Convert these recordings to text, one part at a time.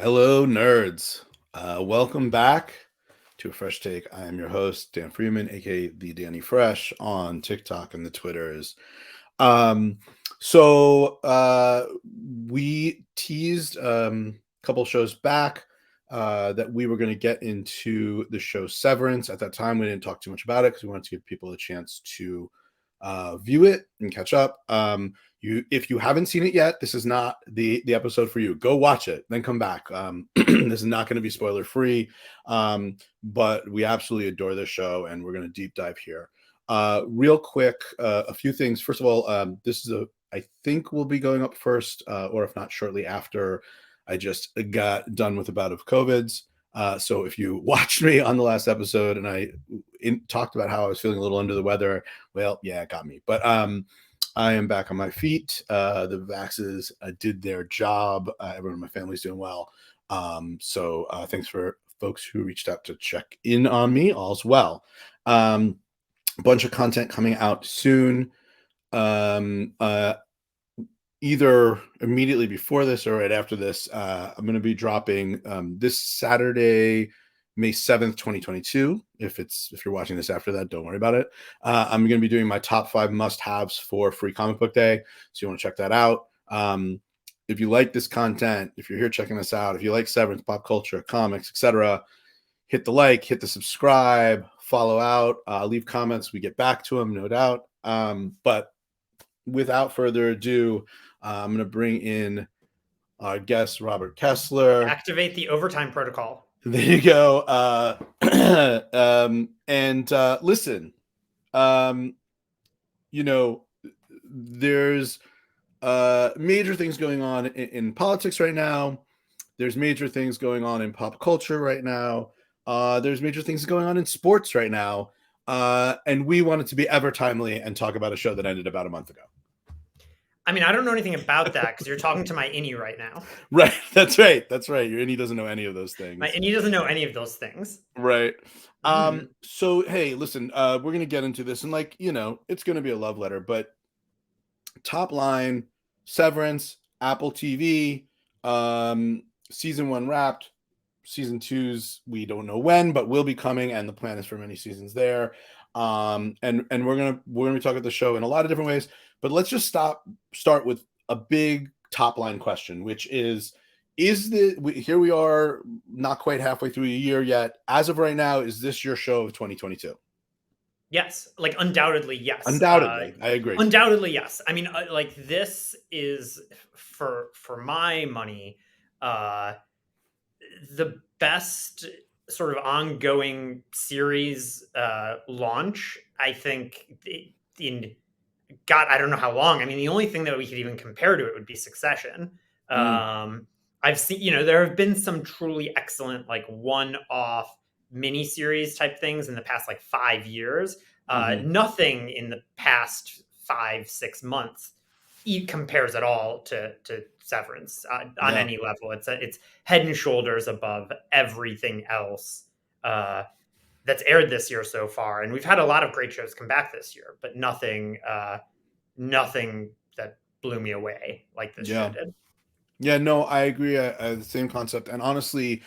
Hello, nerds. Welcome back to a fresh take. I am your host, Dan Freeman, aka the Danny Fresh, on TikTok and the Twitters. We teased a couple shows back that we were going to get into the show Severance. At that time, we didn't talk too much about it because we wanted to give people a chance to view it and catch up. If you haven't seen it yet, this is not the episode for you. Go watch it, then come back. This is not going to be spoiler free, but we absolutely adore this show, and we're going to deep dive here. Real quick, a few things. First of all, this is I think will be going up first, or if not, shortly after. I just got done with a bout of COVIDs. So if you watched me on the last episode and I talked about how I was feeling a little under the weather, well, yeah, it got me. But I am back on my feet. The vaxes did their job. Everyone in my family's doing well. So thanks for folks who reached out to check in on me. All's well. A bunch of content coming out soon. Either immediately before this or right after this, I'm going to be dropping this Saturday, May 7th, 2022. If you're watching this after that, don't worry about it. I'm going to be doing my top 5 must-haves for Free Comic Book Day. So you want to check that out. If you like this content, if you're here checking this out, if you like Severance, pop culture, comics, etc., hit the like, hit the subscribe, follow out, leave comments. We get back to them, no doubt. But without further ado, I'm going to bring in our guest, Robert Kessler. Activate the overtime protocol. There you go. Listen, there's major things going on in politics right now. There's major things going on in pop culture right now. There's major things going on in sports right now. And we wanted to be ever timely and talk about a show that ended about a month ago. I mean, I don't know anything about that because you're talking to my innie right now. Right. That's right. Your innie doesn't know any of those things. My innie doesn't know any of those things. Right. So, hey, listen, we're going to get into this and it's going to be a love letter, but top line, Severance, AppleTv, season 1 wrapped. Season 2's we don't know when, but will be coming, and the plan is for many seasons there. And we're gonna be talking about the show in a lot of different ways. But let's just start with a big top line question, which is here we are, not quite halfway through a year yet. As of right now, is this your show of 2022? Yes, like undoubtedly, yes. Undoubtedly, I agree. Undoubtedly, yes. I mean, this is for my money, the best sort of ongoing series launch, I think, I don't know how long. I mean, the only thing that we could even compare to it would be Succession. I've seen, there have been some truly excellent, like, one-off miniseries type things in the past, 5 years. Nothing in the past 5-6 months compares at all to Severance on any level. It's head and shoulders above everything else that's aired this year so far. And we've had a lot of great shows come back this year, but nothing that blew me away like this show did. Yeah, no, I agree. The same concept. And honestly,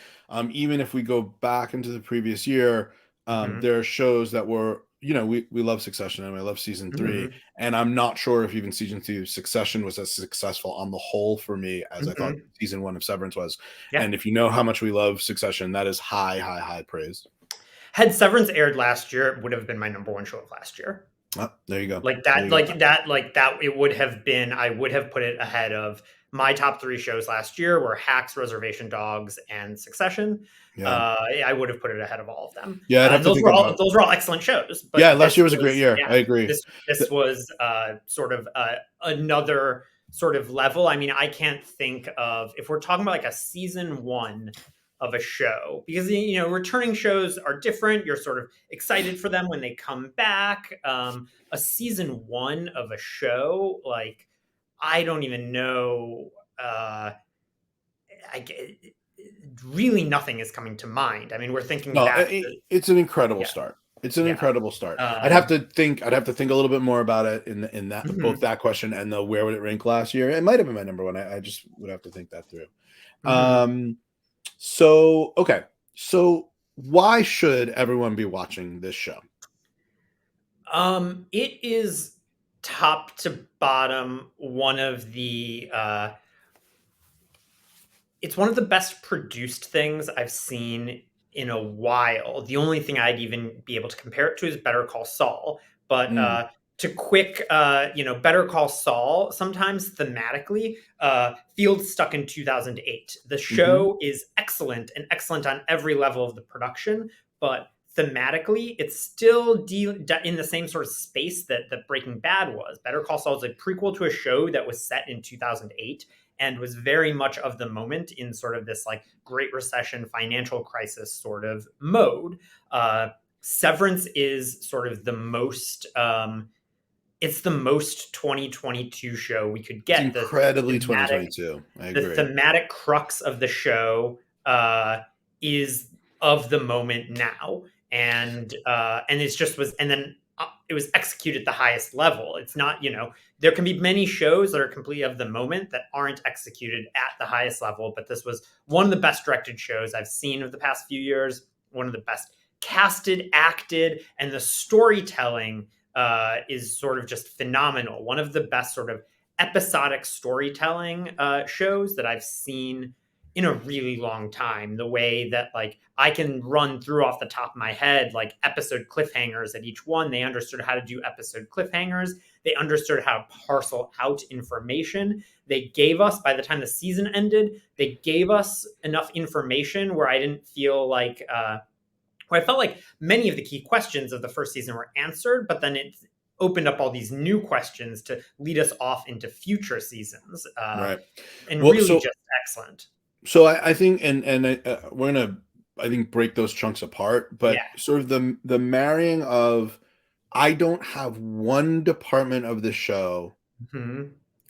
even if we go back into the previous year, there are shows that were, we love Succession and I love season 3. And I'm not sure if even season 2 Succession was as successful on the whole for me as I thought season 1 of Severance was. Yeah. And if you know how much we love Succession, that is high praise. Had Severance aired last year, it would have been my number 1 show of last year. Oh, there you go. It would have been, I would have put it ahead of my top 3 shows last year were Hacks, Reservation Dogs, and Succession. Yeah. I would have put it ahead of all of them. Yeah, those were all excellent shows. But yeah, last year was a great year. Yeah, I agree. This was sort of another sort of level. I mean, I can't think of, if we're talking about like a season 1 of a show, because returning shows are different. You're sort of excited for them when they come back. A season 1 of a show, like, I don't even know. Really, nothing is coming to mind. I mean, we're thinking back. It's an incredible start. It's an incredible start. I'd have to think a little bit more about it in that both that question and the where would it rank last year. It might have been my number 1. I just would have to think that through. So, okay. So why should everyone be watching this show? It is top to bottom one of the it's one of the best produced things I've seen in a while. The only thing I'd even be able to compare it to is Better Call Saul. But Mm, to quick, Better Call Saul sometimes thematically feels stuck in 2008. The mhm. show is excellent and excellent on every level of the production, but thematically, it's still in the same sort of space that Breaking Bad was. Better Call Saul is a prequel to a show that was set in 2008 and was very much of the moment in sort of this like Great Recession financial crisis sort of mode. Severance is sort of the most it's the most 2022 show we could It's get. incredibly Thematic 2022. I the agree. thematic crux of the show is of the moment now, and it's just was, and then it was executed at the highest level. It's not, there can be many shows that are completely of the moment that aren't executed at the highest level, but this was one of the best directed shows I've seen of the past few years. One of the best casted, acted, and the storytelling is sort of just phenomenal. One of the best sort of episodic storytelling shows that I've seen in a really long time. The way that like I can run through off the top of my head like episode cliffhangers at each one. They understood how to do episode cliffhangers. They understood how to parcel out information. They gave us, by the time the season ended, they gave us enough information where I didn't feel like where I felt like many of the key questions of the first season were answered, but then it opened up all these new questions to lead us off into future seasons, Right. and Well, really so just excellent. I think, we're gonna, I think, break those chunks apart. Yeah. But sort of the marrying of, I don't have one department of the show Hmm.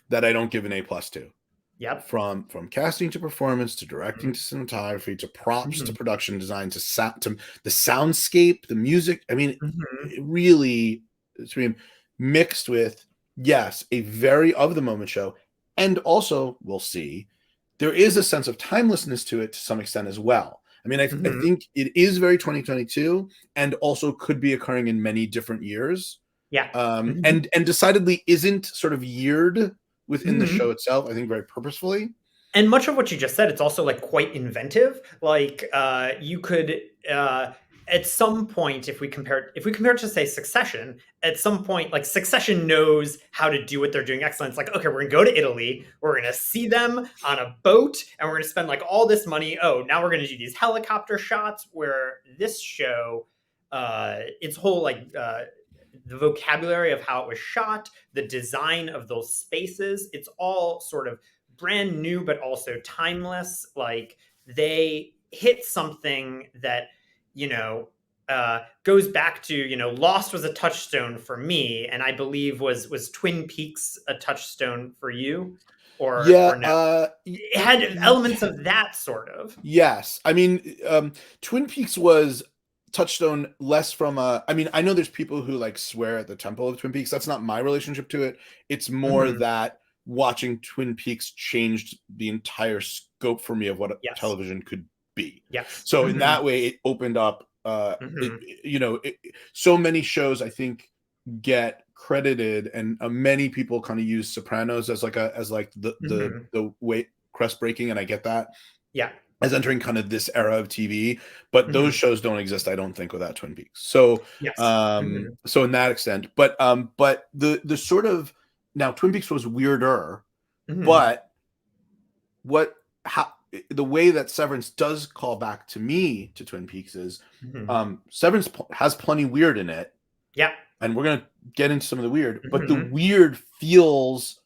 that I don't give an A+ to. Yep. From casting to performance to directing Hmm. to cinematography to props to Hmm. production design to sound to the soundscape, the music. I mean, Hmm. it really, it's being mixed with, yes, a very of the moment show, and also we'll see there is a sense of timelessness to it to some extent as well. I mean, I Hmm. think it is very 2022 and also could be occurring in many different years, Yeah. Hmm. and decidedly isn't sort of yeared within the Hmm. show itself. I think very purposefully. And much of what you just said, it's also like quite inventive. Like you could at some point, if we compare it to say Succession, at some point, like Succession knows how to do what they're doing excellent. It's like, okay, we're gonna go to Italy, we're gonna see them on a boat, and we're gonna spend like all this money. Oh, now we're gonna do these helicopter shots. Where this show, its whole like the vocabulary of how it was shot, the design of those spaces, it's all sort of brand new but also timeless. Like they hit something that, goes back to, Lost was a touchstone for me, and I believe was Twin Peaks a touchstone for you, Yeah, or no? It had elements of that sort of. yes. I mean, Twin Peaks was touchstone less from a. I mean, I know there's people who like swear at the temple of Twin Peaks. That's not my relationship to it. It's more Hmm. that watching Twin Peaks changed the entire scope for me of what Yes. television could be. Yes. So in Hmm. that way, it opened up. Hmm. So many shows I think get credited, and many people kind of use Sopranos as like Hmm. the way crest breaking, and I get that, Yeah. as entering kind of this era of TV, but those Hmm. shows don't exist, I don't think, without Twin Peaks. So, Yes. Hmm. so in that extent, but the sort of, now Twin Peaks was weirder, Hmm. but what how the way that Severance does call back to me to Twin Peaks is, Hmm. Severance has plenty weird in it, Yeah. and we're gonna get into some of the weird, but the Hmm. weird feels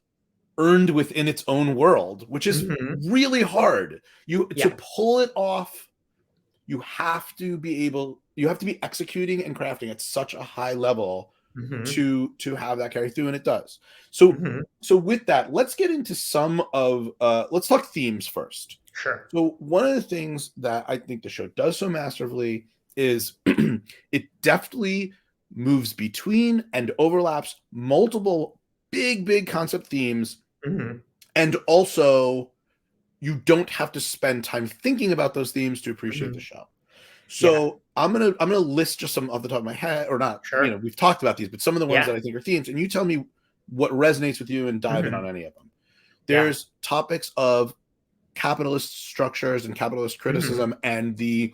earned within its own world, which is Hmm. really hard. You to Yeah. pull it off, you have to be executing and crafting at such a high level Hmm. to have that carry through, and it does. So Hmm. with that, let's get into some of let's talk themes first. Sure. So one of the things that I think the show does so masterfully is it deftly moves between and overlaps multiple big concept themes, Hmm. and also you don't have to spend time thinking about those themes to appreciate the show. Yeah. So I'm gonna list just some off the top of my head, or not. You know, Sure. we've talked about these, but some of the ones Yeah. that I think are themes, and you tell me what resonates with you and dive in on any of them. Yeah. There's topics of capitalist structures and capitalist criticism and the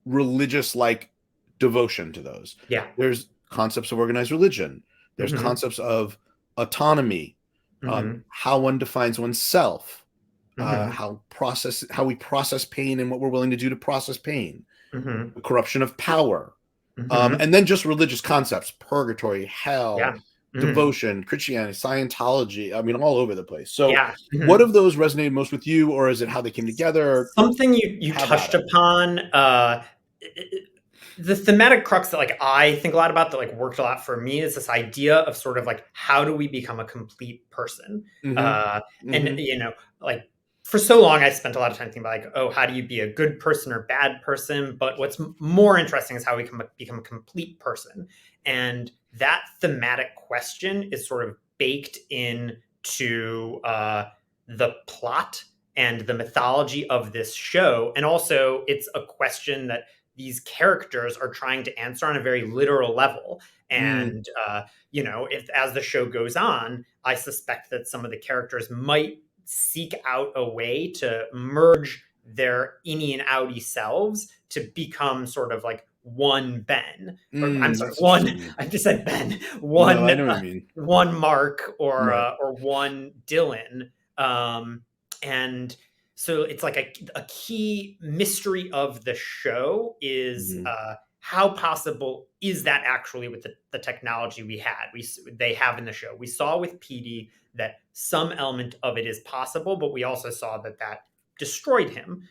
religious like devotion to those. Yeah. There's concepts of organized religion. There's concepts of autonomy, how one defines oneself, how we process pain and what we're willing to do to process pain, the corruption of power, and then just religious concepts: purgatory, hell, Yeah. devotion, Christianity, Scientology. I mean, all over the place. So, Yeah. what of those resonated most with you, or is it how they came together? Something you Have at touched it. upon, the thematic crux that like I think a lot about that like worked a lot for me is this idea of sort of like how do we become a complete person? And you know, like for so long I spent a lot of time thinking about like, oh, how do you be a good person or bad person? But what's more interesting is how we become a complete person. And that thematic question is sort of baked into the plot and the mythology of this show. And also, it's a question that these characters are trying to answer on a very literal level. And, you know, if as the show goes on, I suspect that some of the characters might seek out a way to merge their innie and outie selves to become sort of like one Ben. Or I'm sorry, That's one. interesting. I just said Ben. No, One, I know what you mean. one Mark Right. or one Dylan. And so it's like a key mystery of the show is how possible is that actually with the technology they have in the show. We saw with PD that some element of it is possible, but we also saw that destroyed him.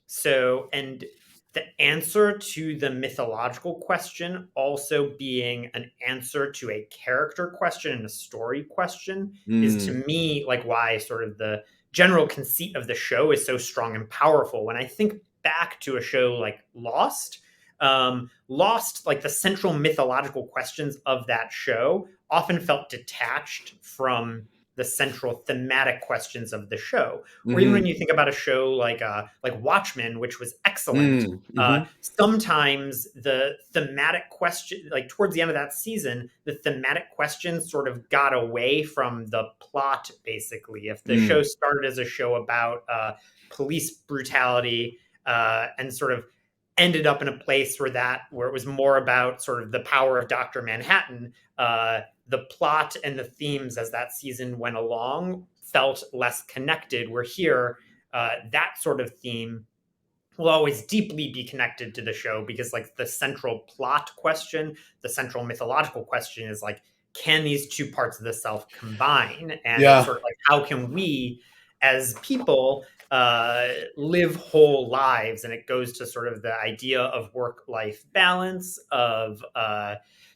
So, and the answer to the mythological question also being an answer to a character question and a story question is to me like why sort of the general conceit of the show is so strong and powerful. When I think back to a show like Lost, like the central mythological questions of that show often felt detached from the central thematic questions of the show. Or even when you think about a show like Watchmen, which was excellent, sometimes the thematic question, like towards the end of that season, the thematic questions sort of got away from the plot, basically. If the show started as a show about police brutality and sort of ended up in a place where it was more about sort of the power of Dr. Manhattan, the plot and the themes as that season went along felt less connected. Where here, that sort of theme will always deeply be connected to the show because like the central plot question, the central mythological question is like, can these two parts of the self combine? And it's sort of like, how can we as people live whole lives? And it goes to sort of the idea of work-life balance of,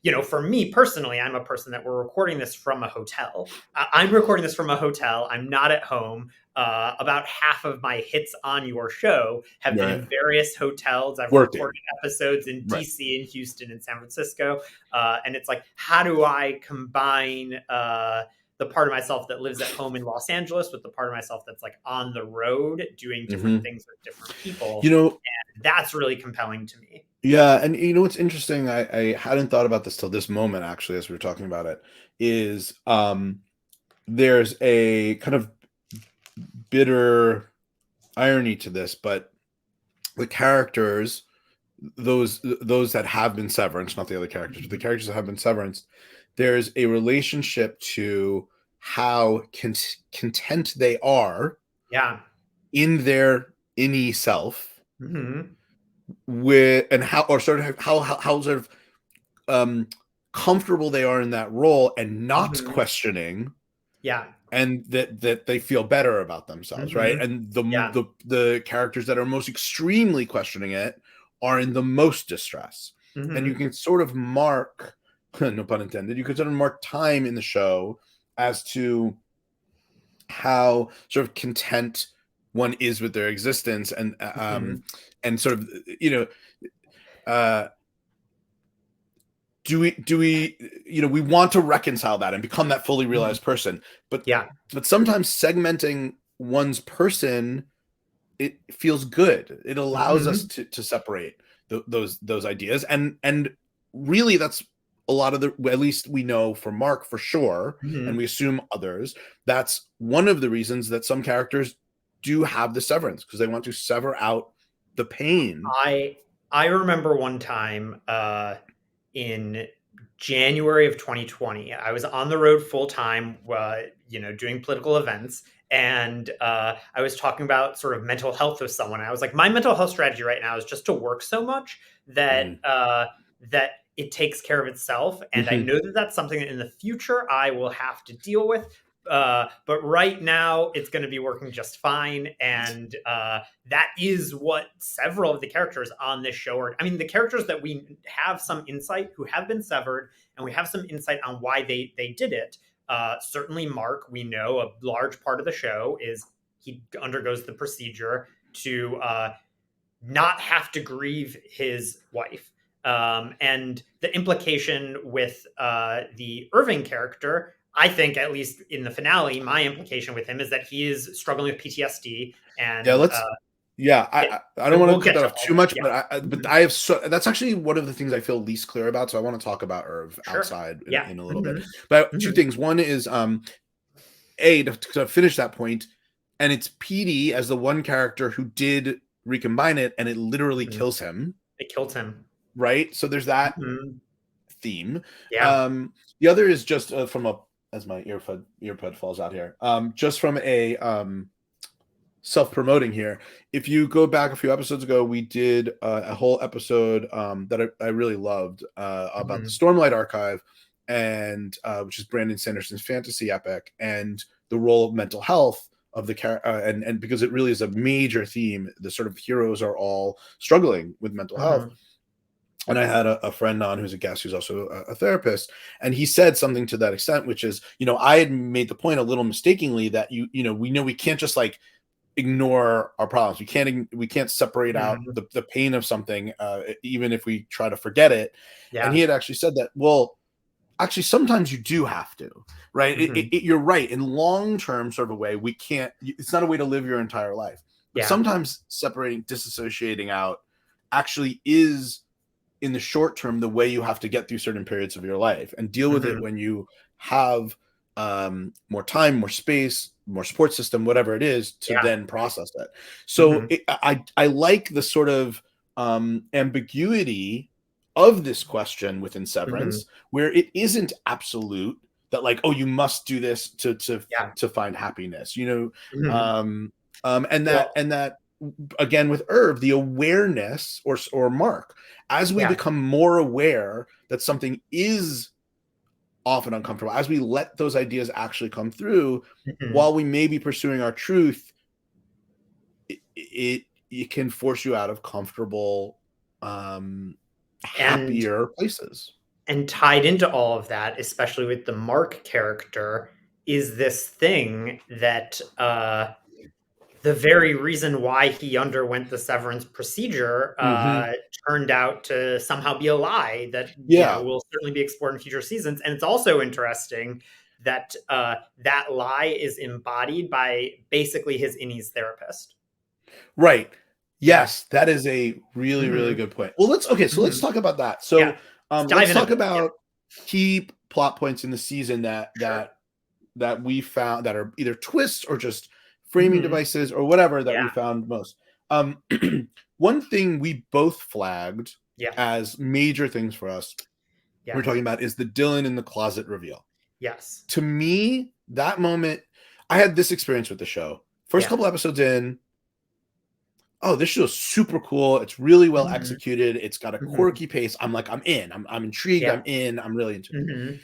you know, for me personally, I'm a person that we're recording this from a hotel. I'm recording this from a hotel. I'm not at home. About half of my hits on your show have been in various hotels. I've recorded episodes in DC and Houston and San Francisco. And it's like, how do I combine the part of myself that lives at home in Los Angeles with the part of myself that's like on the road doing different things with different people? You know, and that's really compelling to me. Yeah, and you know what's interesting? I hadn't thought about this till this moment, actually, as we were talking about it, is there's a kind of bitter irony to this, but the characters, those that have been severed, not the other characters, but the characters that have been severed, there's a relationship to how content they are in their innie self with, and how, or sort of how sort of comfortable they are in that role and not questioning, and that they feel better about themselves, right? And the characters that are most extremely questioning it are in the most distress. And you can sort of mark, no pun intended, you can sort of mark time in the show as to how sort of content one is with their existence, and sort of, you know, do we you know, we want to reconcile that and become that fully realized person, but sometimes segmenting one's person, it feels good. It allows us to separate those ideas, and really that's a lot of at least we know for Mark for sure, and we assume others, that's one of the reasons that some characters do have the severance, because they want to sever out the pain. I remember one time in January of 2020, I was on the road full time, doing political events, and I was talking about sort of mental health with someone. I was like, my mental health strategy right now is just to work so much that that it takes care of itself, and I know that that's something that in the future I will have to deal with. But right now it's going to be working just fine, and that is what several of the characters on this show are. I mean, the characters that we have some insight who have been severed, and we have some insight on why they did it. Certainly Mark, we know a large part of the show is he undergoes the procedure to not have to grieve his wife. And the implication with the Irving character, I think, at least in the finale, my implication with him is that he is struggling with PTSD. And I don't want to cut that off too much, but I have that's actually one of the things I feel least clear about. So I want to talk about Irv outside in a little bit. But two things. One is to finish that point, and it's Petey as the one character who did recombine it, and it literally kills him. It killed him. Right. So there's that theme. Yeah. The other is just from a, as my earpod falls out here, just from a self-promoting here. If you go back a few episodes ago, we did a whole episode that I really loved about the Stormlight Archive, and which is Brandon Sanderson's fantasy epic, and the role of mental health of the character, and because it really is a major theme, the sort of heroes are all struggling with mental health. And I had a friend on who's a guest who's also a therapist, and he said something to that extent, which is, I had made the point a little mistakenly that we know we can't just like ignore our problems. We can't separate out the pain of something, even if we try to forget it. Yeah. And he had actually said that, well, actually, sometimes you do have to, right? You're right. In long-term sort of a way, we can't, it's not a way to live your entire life. But sometimes disassociating out actually is, in the short term, the way you have to get through certain periods of your life and deal with it when you have more time, more space, more support system, whatever it is, to then process it. So I like the sort of ambiguity of this question within Severance, where it isn't absolute that like, oh, you must do this to find happiness, and that again with Irv, the awareness or Mark, as we become more aware that something is often uncomfortable, as we let those ideas actually come through, while we may be pursuing our truth, it can force you out of comfortable, happier places. And tied into all of that, especially with the Mark character, is this thing that the very reason why he underwent the severance procedure turned out to somehow be a lie that will certainly be explored in future seasons. And it's also interesting that that lie is embodied by basically his Innie's therapist. Right. Yes, that is a really, really good point. Well, let's talk about that. So let's talk about key plot points in the season that we found that are either twists or just framing devices or whatever that we found most. One thing we both flagged as major things for us, we're talking about, is the Dylan in the closet reveal. Yes. To me, that moment, I had this experience with the show. First couple episodes in, oh, this show's super cool. It's really well executed. It's got a quirky pace. I'm like, I'm in. I'm intrigued. I'm in. I'm really into it.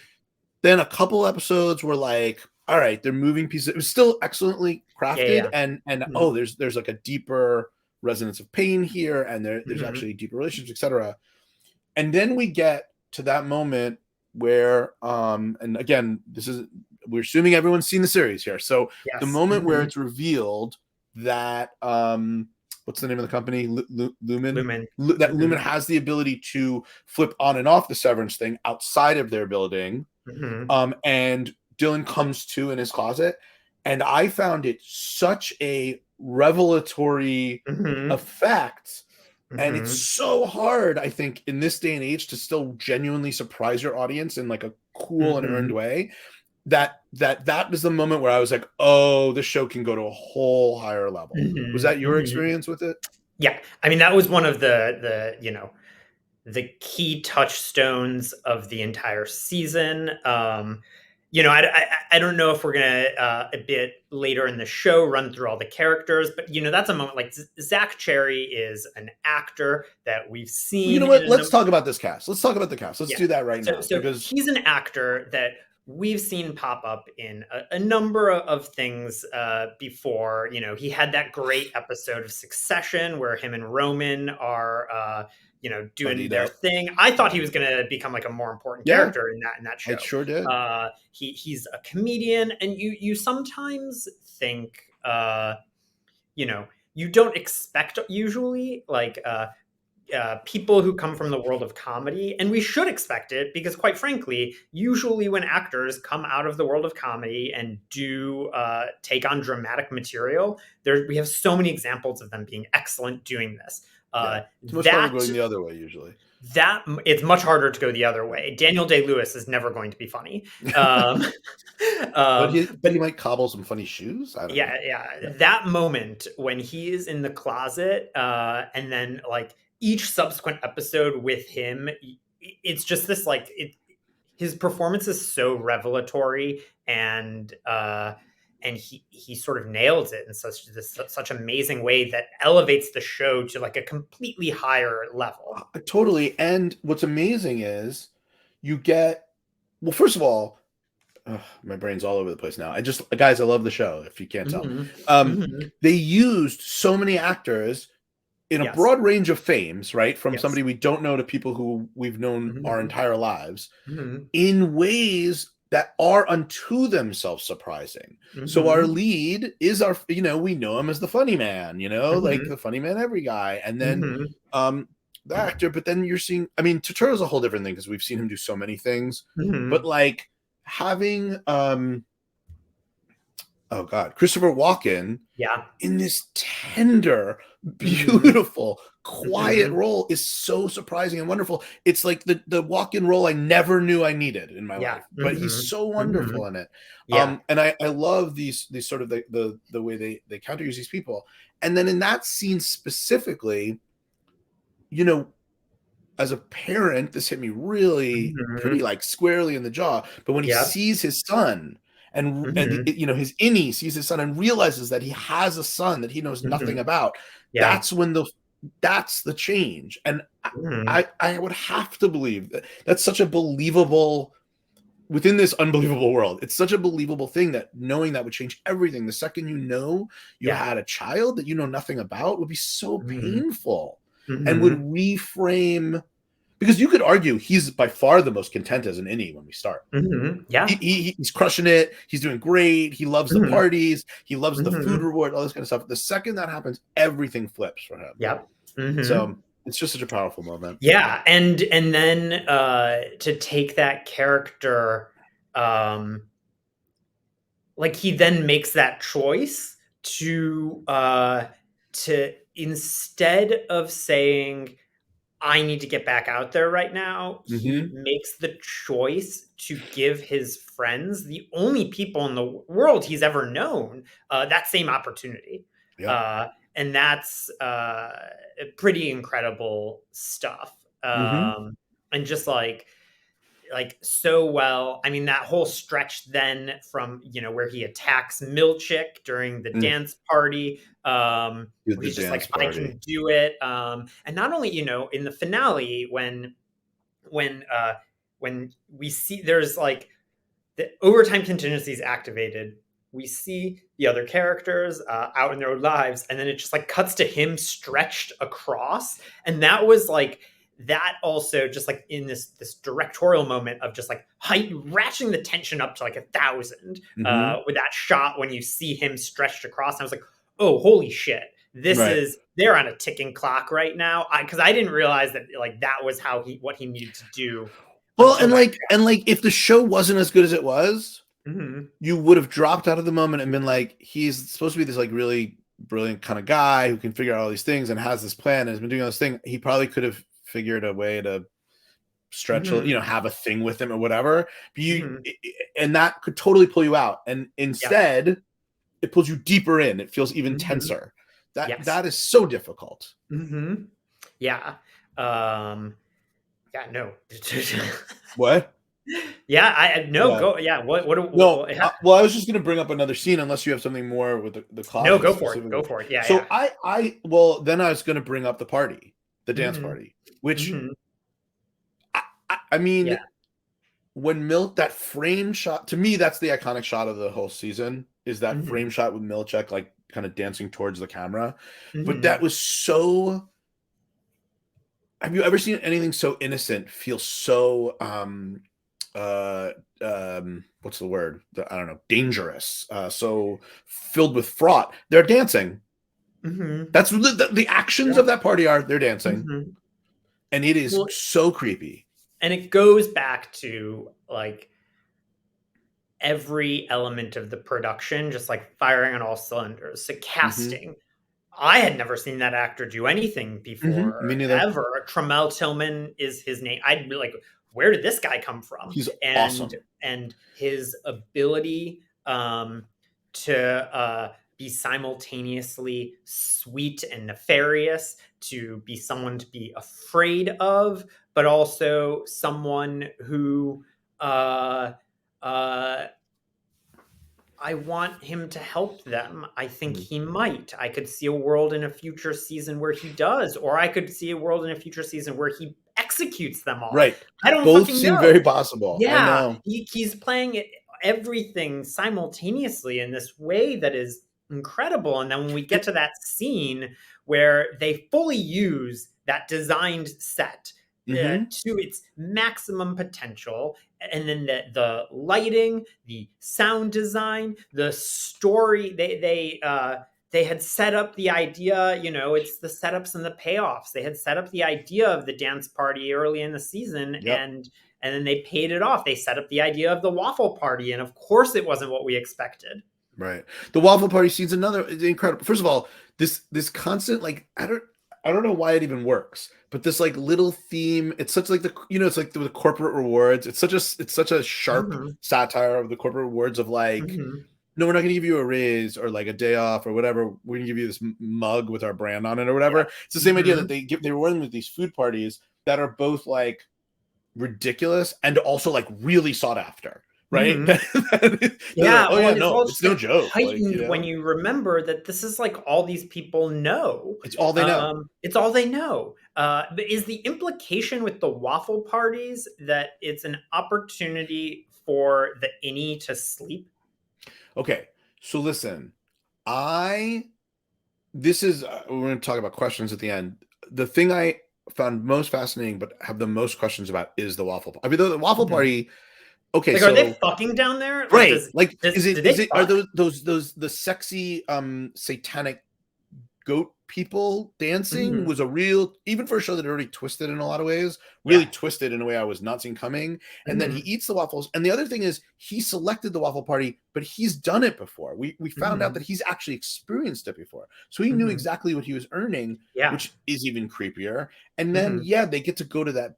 Then a couple episodes were like, all right, they're moving pieces. It was still excellently crafted, and oh, there's like a deeper resonance of pain here, and there's actually deeper relationships, etc. And then we get to that moment where, and again, we're assuming everyone's seen the series here. So the moment where it's revealed that what's the name of the company? Lumen. That Lumen has the ability to flip on and off the severance thing outside of their building, and Dylan comes to in his closet, And I found it such a revelatory effect. And it's so hard, I think, in this day and age to still genuinely surprise your audience in like a cool and earned way. That was the moment where I was like, oh, this show can go to a whole higher level. Was that your experience with it? Yeah. I mean, that was one of the the key touchstones of the entire season. I don't know if we're gonna a bit later in the show run through all the characters, but that's a moment. Like Zach Cherry is an actor that we've seen. Well, you know what? Let's talk about this cast. Let's talk about the cast. Let's do that right now. So because he's an actor that we've seen pop up in a number of things before. He had that great episode of Succession where him and Roman are doing their thing. I thought he was going to become like a more important character in that show. I sure did. He's a comedian, and you sometimes think you don't expect usually like people who come from the world of comedy, and we should expect it because, quite frankly, usually when actors come out of the world of comedy and do take on dramatic material, we have so many examples of them being excellent doing this. It's much harder going the other way usually. It's much harder to go the other way. Daniel Day-Lewis is never going to be funny. But he might cobble some funny shoes. I don't know. Yeah. That moment when he is in the closet, and then like each subsequent episode with him, it's just this like his performance is so revelatory, and he sort of nails it in such amazing way that elevates the show to like a completely higher level. Totally. And what's amazing is you get, well, first of all, my brain's all over the place now. Guys, I love the show, if you can't tell. They used so many actors in a broad range of fames, right? From somebody we don't know to people who we've known our entire lives, in ways that are unto themselves surprising. So our lead is we know him as the funny man, like the funny man, every guy. And then the actor, but then you're seeing, I mean, Turturro's a whole different thing because we've seen him do so many things, but like having, Christopher Walken in this tender, beautiful, quiet role is so surprising and wonderful. It's like the Walken role I never knew I needed in my life, but he's so wonderful in it. And I love these sort of the way they counter use these people. And then in that scene specifically, as a parent, this hit me really pretty like squarely in the jaw. But when he sees his son, and his innie sees his son and realizes that he has a son that he knows nothing about. That's when that's the change. And I would have to believe that's such a believable, within this unbelievable world, it's such a believable thing that knowing that would change everything. The second you had a child that you know nothing about would be so painful and would reframe. Because you could argue he's by far the most content as an innie when we start. He's crushing it. He's doing great. He loves the parties. He loves the food reward, all this kind of stuff. The second that happens, everything flips for him. So it's just such a powerful moment. Yeah, and then to take that character, like he then makes that choice to instead of saying, I need to get back out there right now, he makes the choice to give his friends, the only people in the world he's ever known, that same opportunity. And that's pretty incredible stuff. And just like so well. I mean, that whole stretch then from, where he attacks Milchick during the dance party, he's just like, I can do it. And not only, in the finale, when we see there's like the overtime contingency is activated, we see the other characters out in their own lives, and then it just like cuts to him stretched across. And that was like, that also just like in this directorial moment of just like ratcheting the tension up to like 1,000 with that shot when you see him stretched across. And I was like, oh, holy shit. They're on a ticking clock right now. Because I didn't realize that like that was what he needed to do. Well, and like if the show wasn't as good as it was, Mhm. you would have dropped out of the moment and been like, he's supposed to be this like really brilliant kind of guy who can figure out all these things and has this plan and has been doing all this thing. He probably could have figured a way to stretch, Mhm. have a thing with him or whatever. But Mhm. and that could totally pull you out. And Yep. instead, it pulls you deeper in. It feels even Mhm. tenser. That Yes. is so difficult. Mhm. Yeah. Um, yeah, no. What? Yeah, I no, Yeah. go yeah, No. what Well, I was just going to bring up another scene, unless you have something more with the no, closet go specifically. for it. Yeah, So yeah. well, then I was going to bring up the party, the dance Mhm. party, which Mhm. I Yeah. mean, when that frame shot, to me, that's the iconic shot of the whole season, is that Mhm. frame shot with Milchek like kind of dancing towards the camera. But that Mhm. was so. Have you ever seen anything so innocent feel so uh what's the word? I don't know, dangerous, so filled with fraught. They're dancing. Mhm. That's the actions Yeah. of that party are they're dancing, Mhm. and it is Well, so creepy. and it goes back to, like, every element of the production just, like, firing on all cylinders. The Hmm. casting, I had never seen that actor do anything Hmm. before, Me neither. ever. Tremel Tillman is his name. I'd be like, "Where did this guy come from?" He's And awesome. his ability, to, be simultaneously sweet and nefarious, to be someone to be afraid of, but also someone who, uh, uh I want him to help them. I think Mhm. he might. I could see a world in a future season where he does, or I could see a world in a future season where he executes them all. Right. I don't Both fucking seem very know. possible. I Yeah, know. he's playing it, everything simultaneously in this way that is incredible. And then when we get And to that scene where they fully use that designed set, mhm. to its maximum potential, and then the lighting, the sound design, the story, they had set up the idea, it's the setups and the payoffs. They had set up the idea of the dance party early in the season, Yep. and then they paid it off. They set up the idea of the waffle party, and of course it wasn't what we expected. Right. The waffle party scene's another incredible. First of all, this constant like I don't know why it even works, but this like little theme. It's such like it's like the corporate rewards. It's such a sharp Mhm. satire of the corporate rewards of like, Mhm. no, we're not going to give you a raise or like a day off or whatever. We're going to give you this mug with our brand on it or whatever. Yep. It's the same idea that Mhm. they were running with these food parties that are both like ridiculous and also like really sought after, right? Mhm. They're like, Yeah, oh well, yeah, and it's no, all it's just, no like, joke. Like, heightened when you remember that this is, like, all these people know. it's all they know. It's all they know. But is the implication with the waffle parties that it's an opportunity for the innie to sleep? Okay, so listen, I this is we're going to talk about questions at the end. The thing I found most fascinating, but have the most questions about, is the waffle. I mean, the waffle Mhm. party. Okay, Like, are they so fucking down there? Like, right, like, do is they it are fuck? those the sexy satanic goat people dancing Mhm. was a real, even for a show that already twisted in a lot of ways, really Yeah. twisted in a way I was not seeing coming. And then he Mhm. eats the waffles. And the other thing is he selected the waffle party, but he's done it before. We found out that Mhm. he's actually experienced it before. So he knew Mhm. exactly what he was earning, Yeah. which is even creepier. And then Mhm. yeah, they get to go to that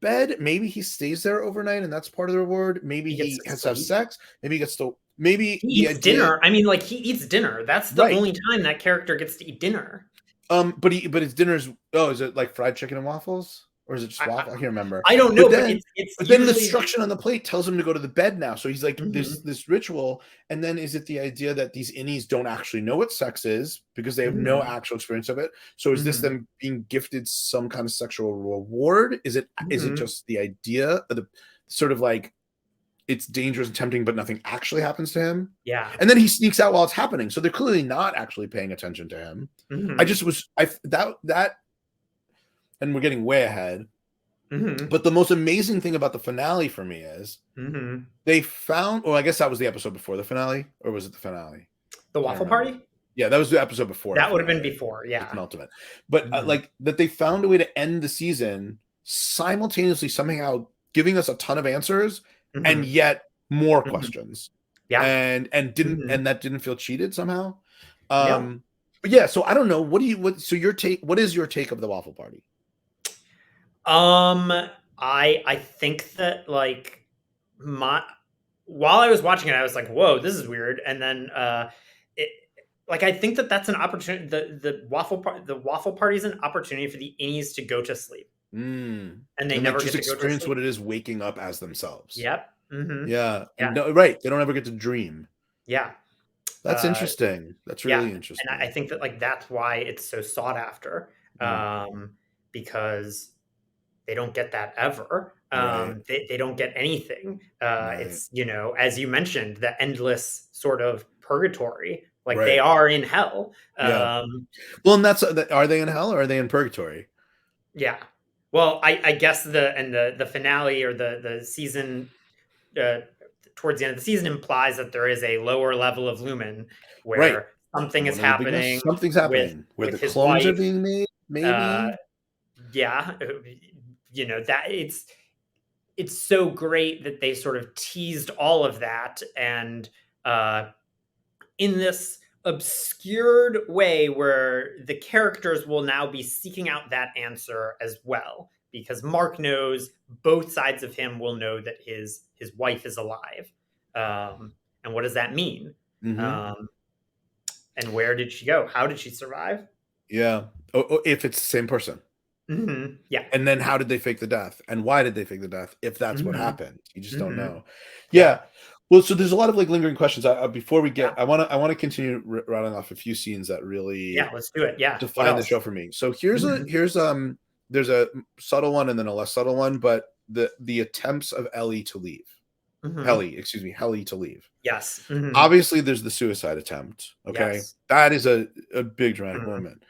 bed. Maybe he stays there overnight and that's part of the reward. Maybe He gets he to has to have sleep. sex. Maybe he gets to, maybe He the eats idea, dinner. I mean, like, he eats dinner. That's the right. only time that character gets to eat dinner. But his dinner's, oh, is it like fried chicken and waffles? Or is it just I I waffle? I can't remember. I don't But know, but then it's but then the usually instruction on the plate tells him to go to the bed now. So he's like this mhm, this reward. And then is it the idea that these innies don't actually know what sex is because they have no mhm, actual experience of it? So is this mhm, them being gifted some kind of sexual reward? Is it mhm. just the idea of the sort of like, it's dangerous and tempting, but nothing actually happens to him? Yeah. And then he sneaks out while it's happening. So they're clearly not actually paying attention to him. I Mhm, just was I that and we're getting way ahead. mhm, But the most amazing thing about the finale for me is mhm. they found, or I guess that was the episode before the finale, or was it the finale? The Can't waffle remember. party? Yeah, that was the episode before the That would have been finale, before, the yeah. penultimate. But Mhm, like that they found a way to end the season simultaneously somehow giving us a ton of answers and mhm, yet more mhm. questions. Yeah. and Mhm. that didn't feel cheated somehow. No. But yeah, so I don't know. So your take? What is your take of the waffle party? Um, I think that like my while I was watching it, I was like, "Whoa, this is weird." And then it like I think that that's an opportunity. The waffle party is an opportunity for the innies to go to sleep, Mm. and they And like never just get to go to experience sleep. what it is waking up as themselves. Yep. Mhm. Yeah, and Yeah. no, right. They don't ever get to dream. Yeah. That's Uh interesting. That's Yeah, really and I interesting. think that, like, that's why it's so sought after, Mm, because they don't get that ever. right, They don't get anything. right, It's, as you mentioned, the endless sort of purgatory, like, they right. are in hell. Yeah. Well, and that's are they in hell or are they in purgatory? Yeah. Well, I guess the finale or the season, uh, towards the end of the season implies that there is a lower level of lumen Right. where something is One of the big happening something's with happening where the his clones are wife. being made, Uh, maybe. yeah, that it's so great that they sort of teased all of that and uh, in this obscured way where the characters will now be seeking out that answer as well because Mark knows both sides of him will know that his wife is alive. And what does that mean? Hmm. Um, and where did she go? How did she survive? Yeah. If it's the same person. Yeah. And then how did they fake the death? And why did they fake the death? If that's what hmm happened, you just don't hmm know. Yeah. Yeah. Well, so there's a lot of like lingering questions. Before we Yeah. get, I want to continue rattling off a few scenes that really Yeah. Let's do it. Yeah. What define the else? show for me. So here's a hmm here's there's a subtle one and then a less subtle one, but the attempts of Ellie to leave. hmm Helly to leave. Yes. Obviously, there's the suicide attempt. Okay, Yes. that is a big dramatic Mhm. moment.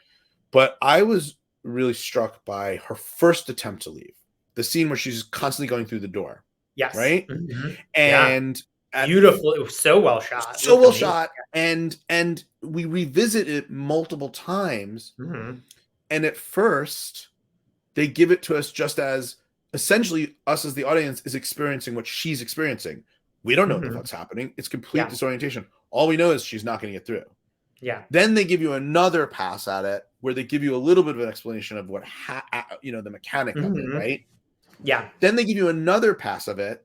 But I was really struck by her first attempt to leave. The scene where she's constantly going through the door, Yes. right? Yeah. And at Beautiful. It was so well shot. so Looked well amazing. shot, and we revisit it multiple times. Mhm. And at first, they give it to us just as essentially us as the audience is experiencing what she's experiencing. We don't know what the Mhm. fuck's happening. It's complete Yeah. disorientation. All we know is she's not going to get through. Yeah. Then they give you another pass at it where they give you a little bit of an explanation of what the mechanic of it, Mhm. right? Yeah. Then they give you another pass of it.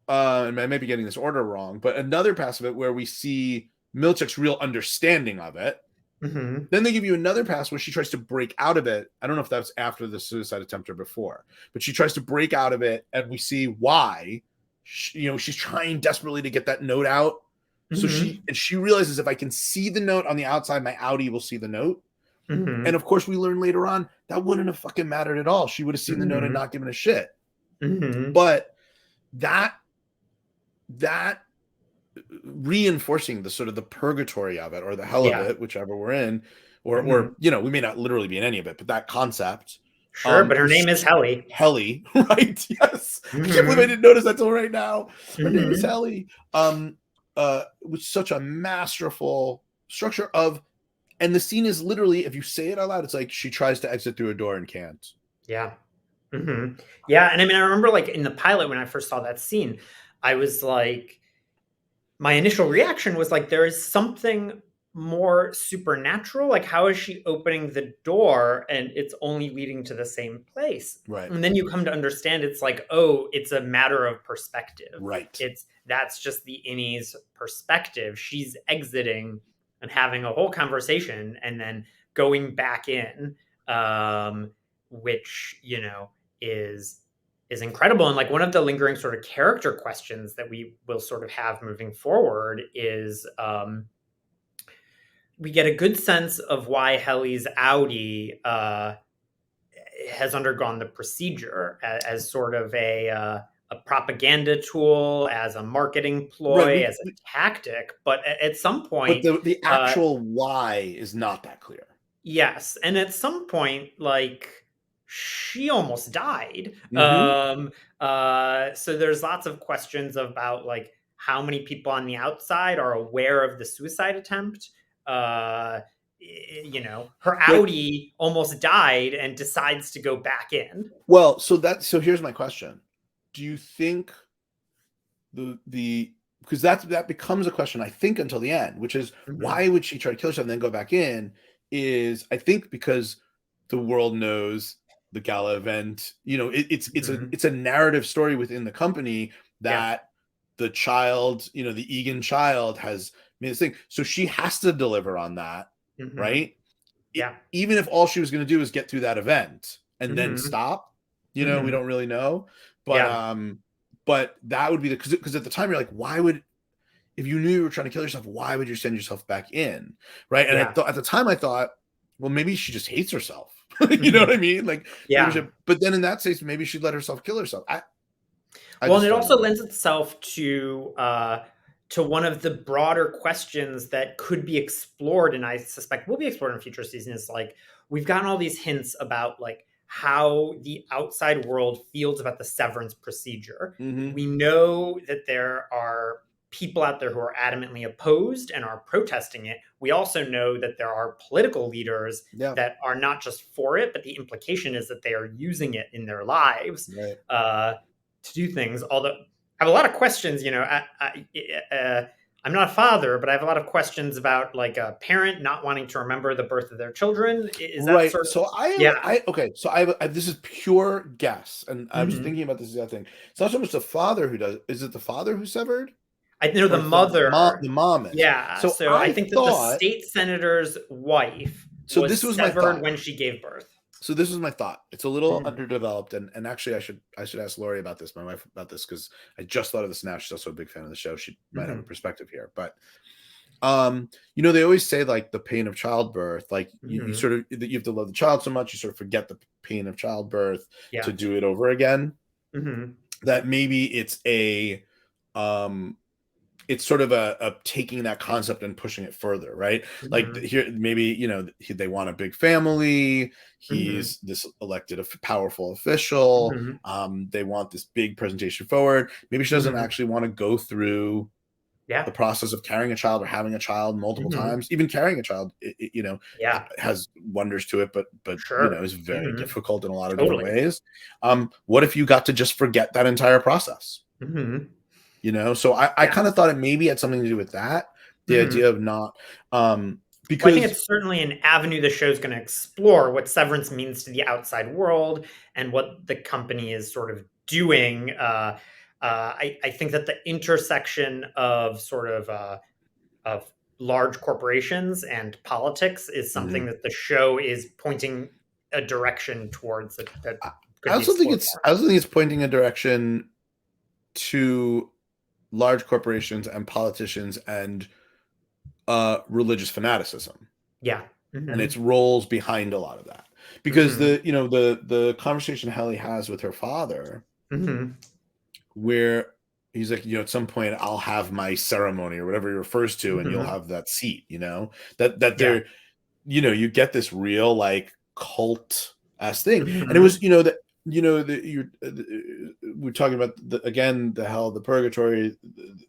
And I may be getting this order wrong, but another pass of it where we see Milchek's real understanding of it. Mhm. Then they give you another pass where she tries to break out of it. I don't know if that's after the suicide attempt or before, but she tries to break out of it, and we see why. She's trying desperately to get that note out. So Mhm. she realizes if I can see the note on the outside, my Audi will see the note. And Mhm. of course, we learn later on that wouldn't have fucking mattered at all. She would have seen the note and Mhm. not given a shit. Mhm. But that that reinforcing the sort of the purgatory of it or the hell of Yeah. it, whichever we're in, or Mhm. we may not literally be in any of it, but that concept Sure, but her was name is Helly. Helly, right? Yes. I can't believe I Mhm. didn't notice that till right now. Her name is Mhm. Helly. With such a masterful structure of, and the scene is literally, if you say it out loud, it's like she tries to exit through a door and can't. Yeah. Yeah, and I mean, I remember, like, in the pilot when I first saw that scene, I was like my initial reaction was like, there is something more supernatural. Like, how is she opening the door and it's only leading to the same place? Right. And then you come to understand it's like, oh, it's a matter of perspective. Right. That's just the innie's perspective. She's exiting and having a whole conversation and then going back in, which, is incredible. And like one of the lingering sort of character questions that we will sort of have moving forward is we get a good sense of why Helly's Audi has undergone the procedure as sort of a propaganda tool, as a marketing Right. ploy, as a tactic. But at some But point, the uh, actual why is not that clear. yes, and at some point, like, she almost died. Mm-hmm. So there's lots of questions about, like, how many people on the outside are aware of the suicide attempt. Her But Audi almost died and decides to go back in. well, so here's my question. Do you think the because that becomes a question, I think, until the end, which is why would she try to kill herself and then go back in? Is, I think, because the world knows the gala event. It's a narrative story within the company that the child, the Egan child, has made this thing, so she has to deliver on that, right? Even if all she was going to do is get through that event and then stop, we don't really know, but that would be because at the time you're like, why would, if you knew you were trying to kill yourself, why would you send yourself back in, right? And at the time I thought, well, maybe she just hates herself. You know what I mean? Like, but then in that case, maybe she'd let herself kill herself. Well, and it also lends itself to one of the broader questions that could be explored, and I suspect will be explored in future seasons. Like, we've gotten all these hints about like how the outside world feels about the severance procedure. We know that there are people out there who are adamantly opposed and are protesting it. We also know that there are political leaders that are not just for it, but the implication is that they are using it in their lives to do things. Although I have a lot of questions, I'm not a father, but I have a lot of questions about like a parent not wanting to remember the birth of their children. Is that sort of, so this is pure guess, and I was thinking about this exact thing. It's not so much the father who does. Is it the father who severed? I know the mother. The mom is. Yeah. So I think that the state senator's wife was severed when she gave birth. So this was my thought. It's a little underdeveloped, and actually I should ask Lori about this, my wife, about this, because I just thought of this now. She's also a big fan of the show. She might have a perspective here, but they always say like the pain of childbirth, like you sort of, you have to love the child so much you sort of forget the pain of childbirth to do it over again. That maybe it's it's sort of a taking that concept and pushing it further, right? Like here, maybe, they want a big family. He's this elected, a powerful official. They want this big presentation forward. Maybe she doesn't actually want to go through the process of carrying a child or having a child multiple times. Even carrying a child, has wonders to it, but is very difficult in a lot of different ways. What if you got to just forget that entire process? So I kind of thought it maybe had something to do with that. The idea of not, because I think it's certainly an avenue the show's going to explore what severance means to the outside world and what the company is sort of doing. I think that the intersection of sort of large corporations and politics is something that the show is pointing a direction towards. I also think it's pointing a direction to large corporations and politicians and religious fanaticism. And its roles behind a lot of that, because the conversation Helly has with her father, where he's like, at some point I'll have my ceremony or whatever he refers to, and you'll have that seat, that there, you get this real like cult ass thing. And it was, we're talking about the hell, the purgatory,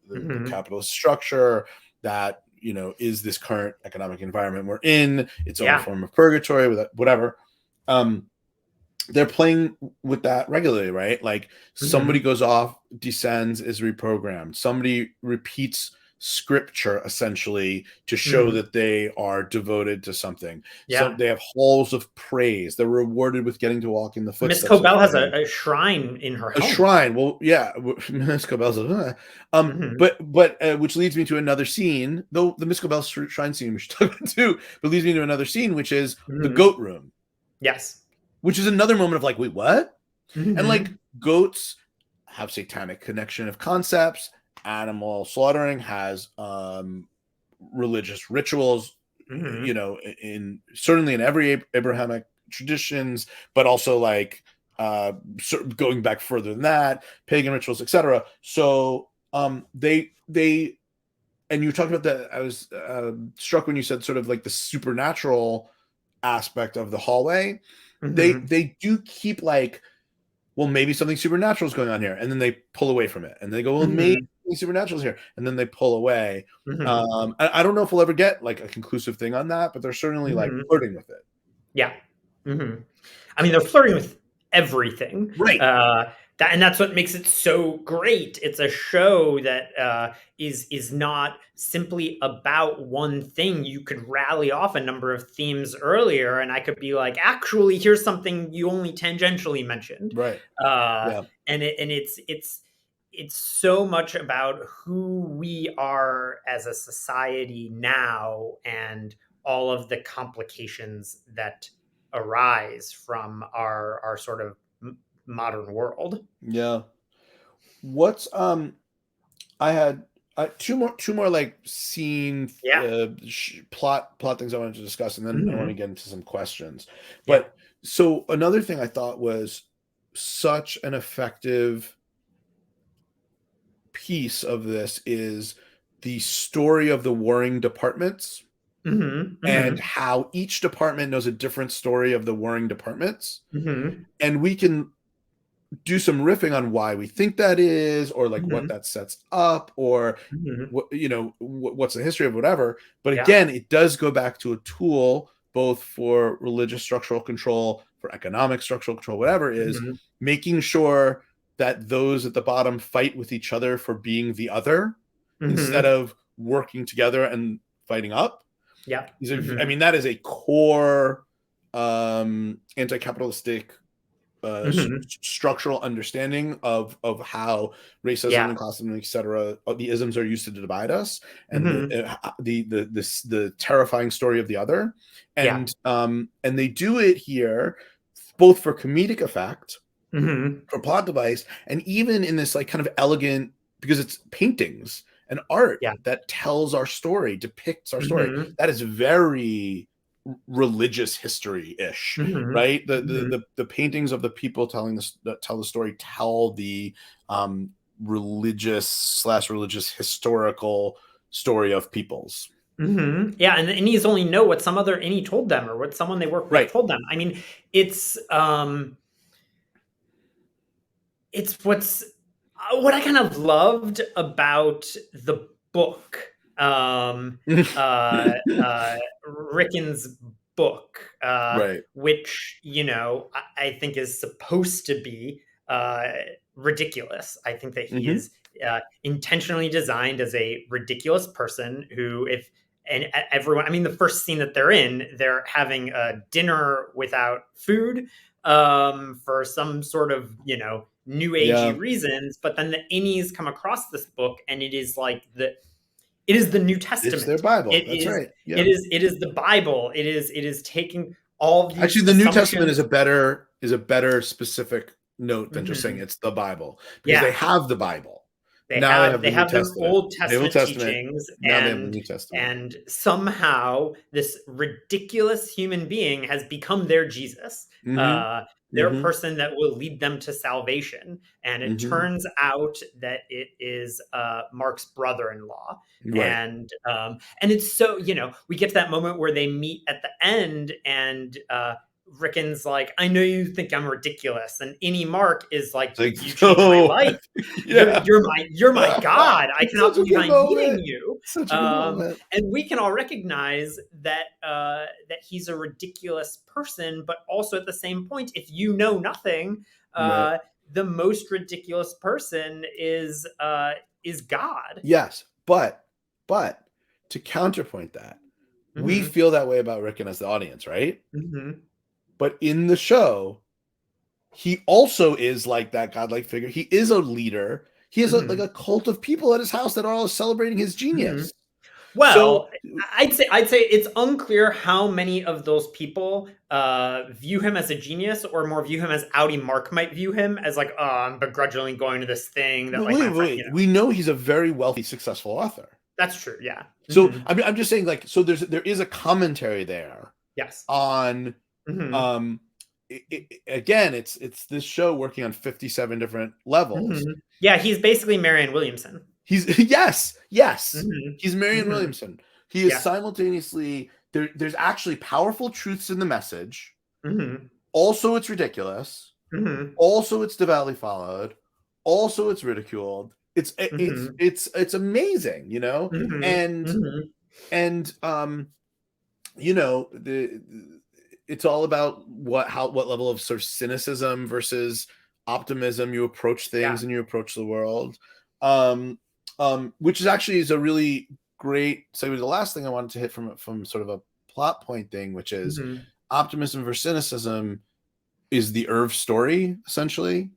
the capitalist structure that is this current economic environment we're in, its own form of purgatory, with whatever. They're playing with that regularly, right? Like somebody goes off, descends, is reprogrammed. Somebody repeats scripture essentially to show that they are devoted to something. So they have halls of praise. They're rewarded with getting to walk in the footsteps. Miss Cobell has a shrine in her home. A shrine. Well, yeah. Miss Cobell's but which leads me to another scene, though the Miss Cobell shrine scene we should talk about too, but leads me to another scene, which is the goat room. Which is another moment of like, wait, what? And like goats have satanic connection of concepts. Animal slaughtering has religious rituals, certainly in every Abrahamic traditions, but also like going back further than that, pagan rituals, etc. So they and you talked about that. I was struck when you said sort of like the supernatural aspect of the hallway. They do keep like, well, maybe something supernatural is going on here, and then they pull away from it, and they go, well, maybe supernatural is here, and then they pull away. I don't know if we'll ever get like a conclusive thing on that, but they're certainly like flirting with it. I mean, they're flirting with everything, right? And that's what makes it so great. It's a show that is not simply about one thing. You could rally off a number of themes earlier, and I could be like, actually, here's something you only tangentially mentioned. Right. Uh, Yeah. and it's so much about who we are as a society now, and all of the complications that arise from our sort of modern world. Yeah. What's I had two more like scene Yeah. plot things I wanted to discuss, and then I want to Mhm. get into some questions. Yeah. But so another thing I thought was such an effective piece of this is the story of the warring departments Mhm. and Mhm. how each department knows a different story of the warring departments. Mhm. And we can do some riffing on why we think that is, or like what Mhm. that sets up, or Mhm. what what's the history of whatever. But Yeah. again, it does go back to a tool both for religious structural control, for economic structural control, whatever it is, Mhm. making sure that those at the bottom fight with each other for being the other instead Mhm. of working together and fighting up. Yeah. I Mhm. mean, that is a core anti-capitalistic Mhm. structural understanding of how racism Yeah. and classism, etc., the isms are used to divide us, and Mhm. the terrifying story of the other, Yeah. and they do it here both for comedic effect, Mhm. for plot device, and even in this like kind of elegant, because it's paintings and art Yeah. that tells our story, depicts our story. Mhm. That is very religious history-ish, Mhm. right? The the Mhm. the, the paintings of the people telling this that tell the story tell the um religious historical story of peoples. Mhm. Yeah, and these only know what some other any told them, or what someone they work with Right. told them. I mean, it's, it's what I kind of loved about the book, uh, uh, Rickon's book, Right. which, I think is supposed to be uh, ridiculous. I think that he Hmm. is intentionally designed as a ridiculous person who, if and everyone, I mean, the first scene that they're in, they're having a dinner without food for some sort of, new agey Yeah. reasons. But then the innies come across this book, and it is the New It's their Testament. Bible. It That's is right. Yeah. it is the Bible. It is taking all of Actually, these the New Testament assumptions. is a better specific note than just saying Mhm. it's the Bible, because they Yeah, have the Bible. they Now they have have they the New have their Testament. Old The Old Testament Testament. teachings, Now they have the New Testament. and somehow this ridiculous human being has become their Jesus, Mhm. uh, their Mhm. person that will lead them to salvation. And it Mhm. turns out that it is Mark's brother-in-law. Right. And it's so, we get to that moment where they meet at the end, and Rickon's like, I know you think I'm ridiculous, and Any Mark is like, It's like, you changed my no. life. You're Yeah. you're my God. I It's cannot such a believe good I'm meeting moment. you. Such a good moment. And we can all recognize that he's a ridiculous person, but also at the same point, if you know nothing, Right. uh, the most ridiculous person is God. Yes, but to counterpoint that, we Hmm. feel that way about Rickon as the audience, right? Hmm. But in the show, he also is like that godlike figure. He is a leader. He has like Hmm. a cult of people at his house that are all celebrating his Hmm. genius. So Well, I'd say it's unclear how many of those people view him as a genius, or more view him as Audi Mark might view him as, like, oh, I'm begrudgingly going to this thing that, but like, wait, my wait, friend. wait. We know he's a very wealthy, successful author. That's true. Yeah. So Hmm. I'm just saying, like, so there is a commentary there Yes. on Hmm. um again, it's this show working on 57 different levels. Hmm. Yeah, he's basically Marianne Williamson. He's yes, Hmm. he's Marion Hmm. Williamson. He is Yeah. simultaneously there's actually powerful truths in the message. Hmm. Also, it's ridiculous. Hmm. Also, it's devoutly followed. Also, it's ridiculed. Hmm. It's amazing, Hmm. and Hmm. and the it's all about what level of sort of cynicism versus optimism. You approach Yeah. things and you approach the world, which is actually is a really great. So the last thing I wanted to hit from sort of a plot point thing, which is Mhm. optimism versus cynicism, is the Irv story essentially.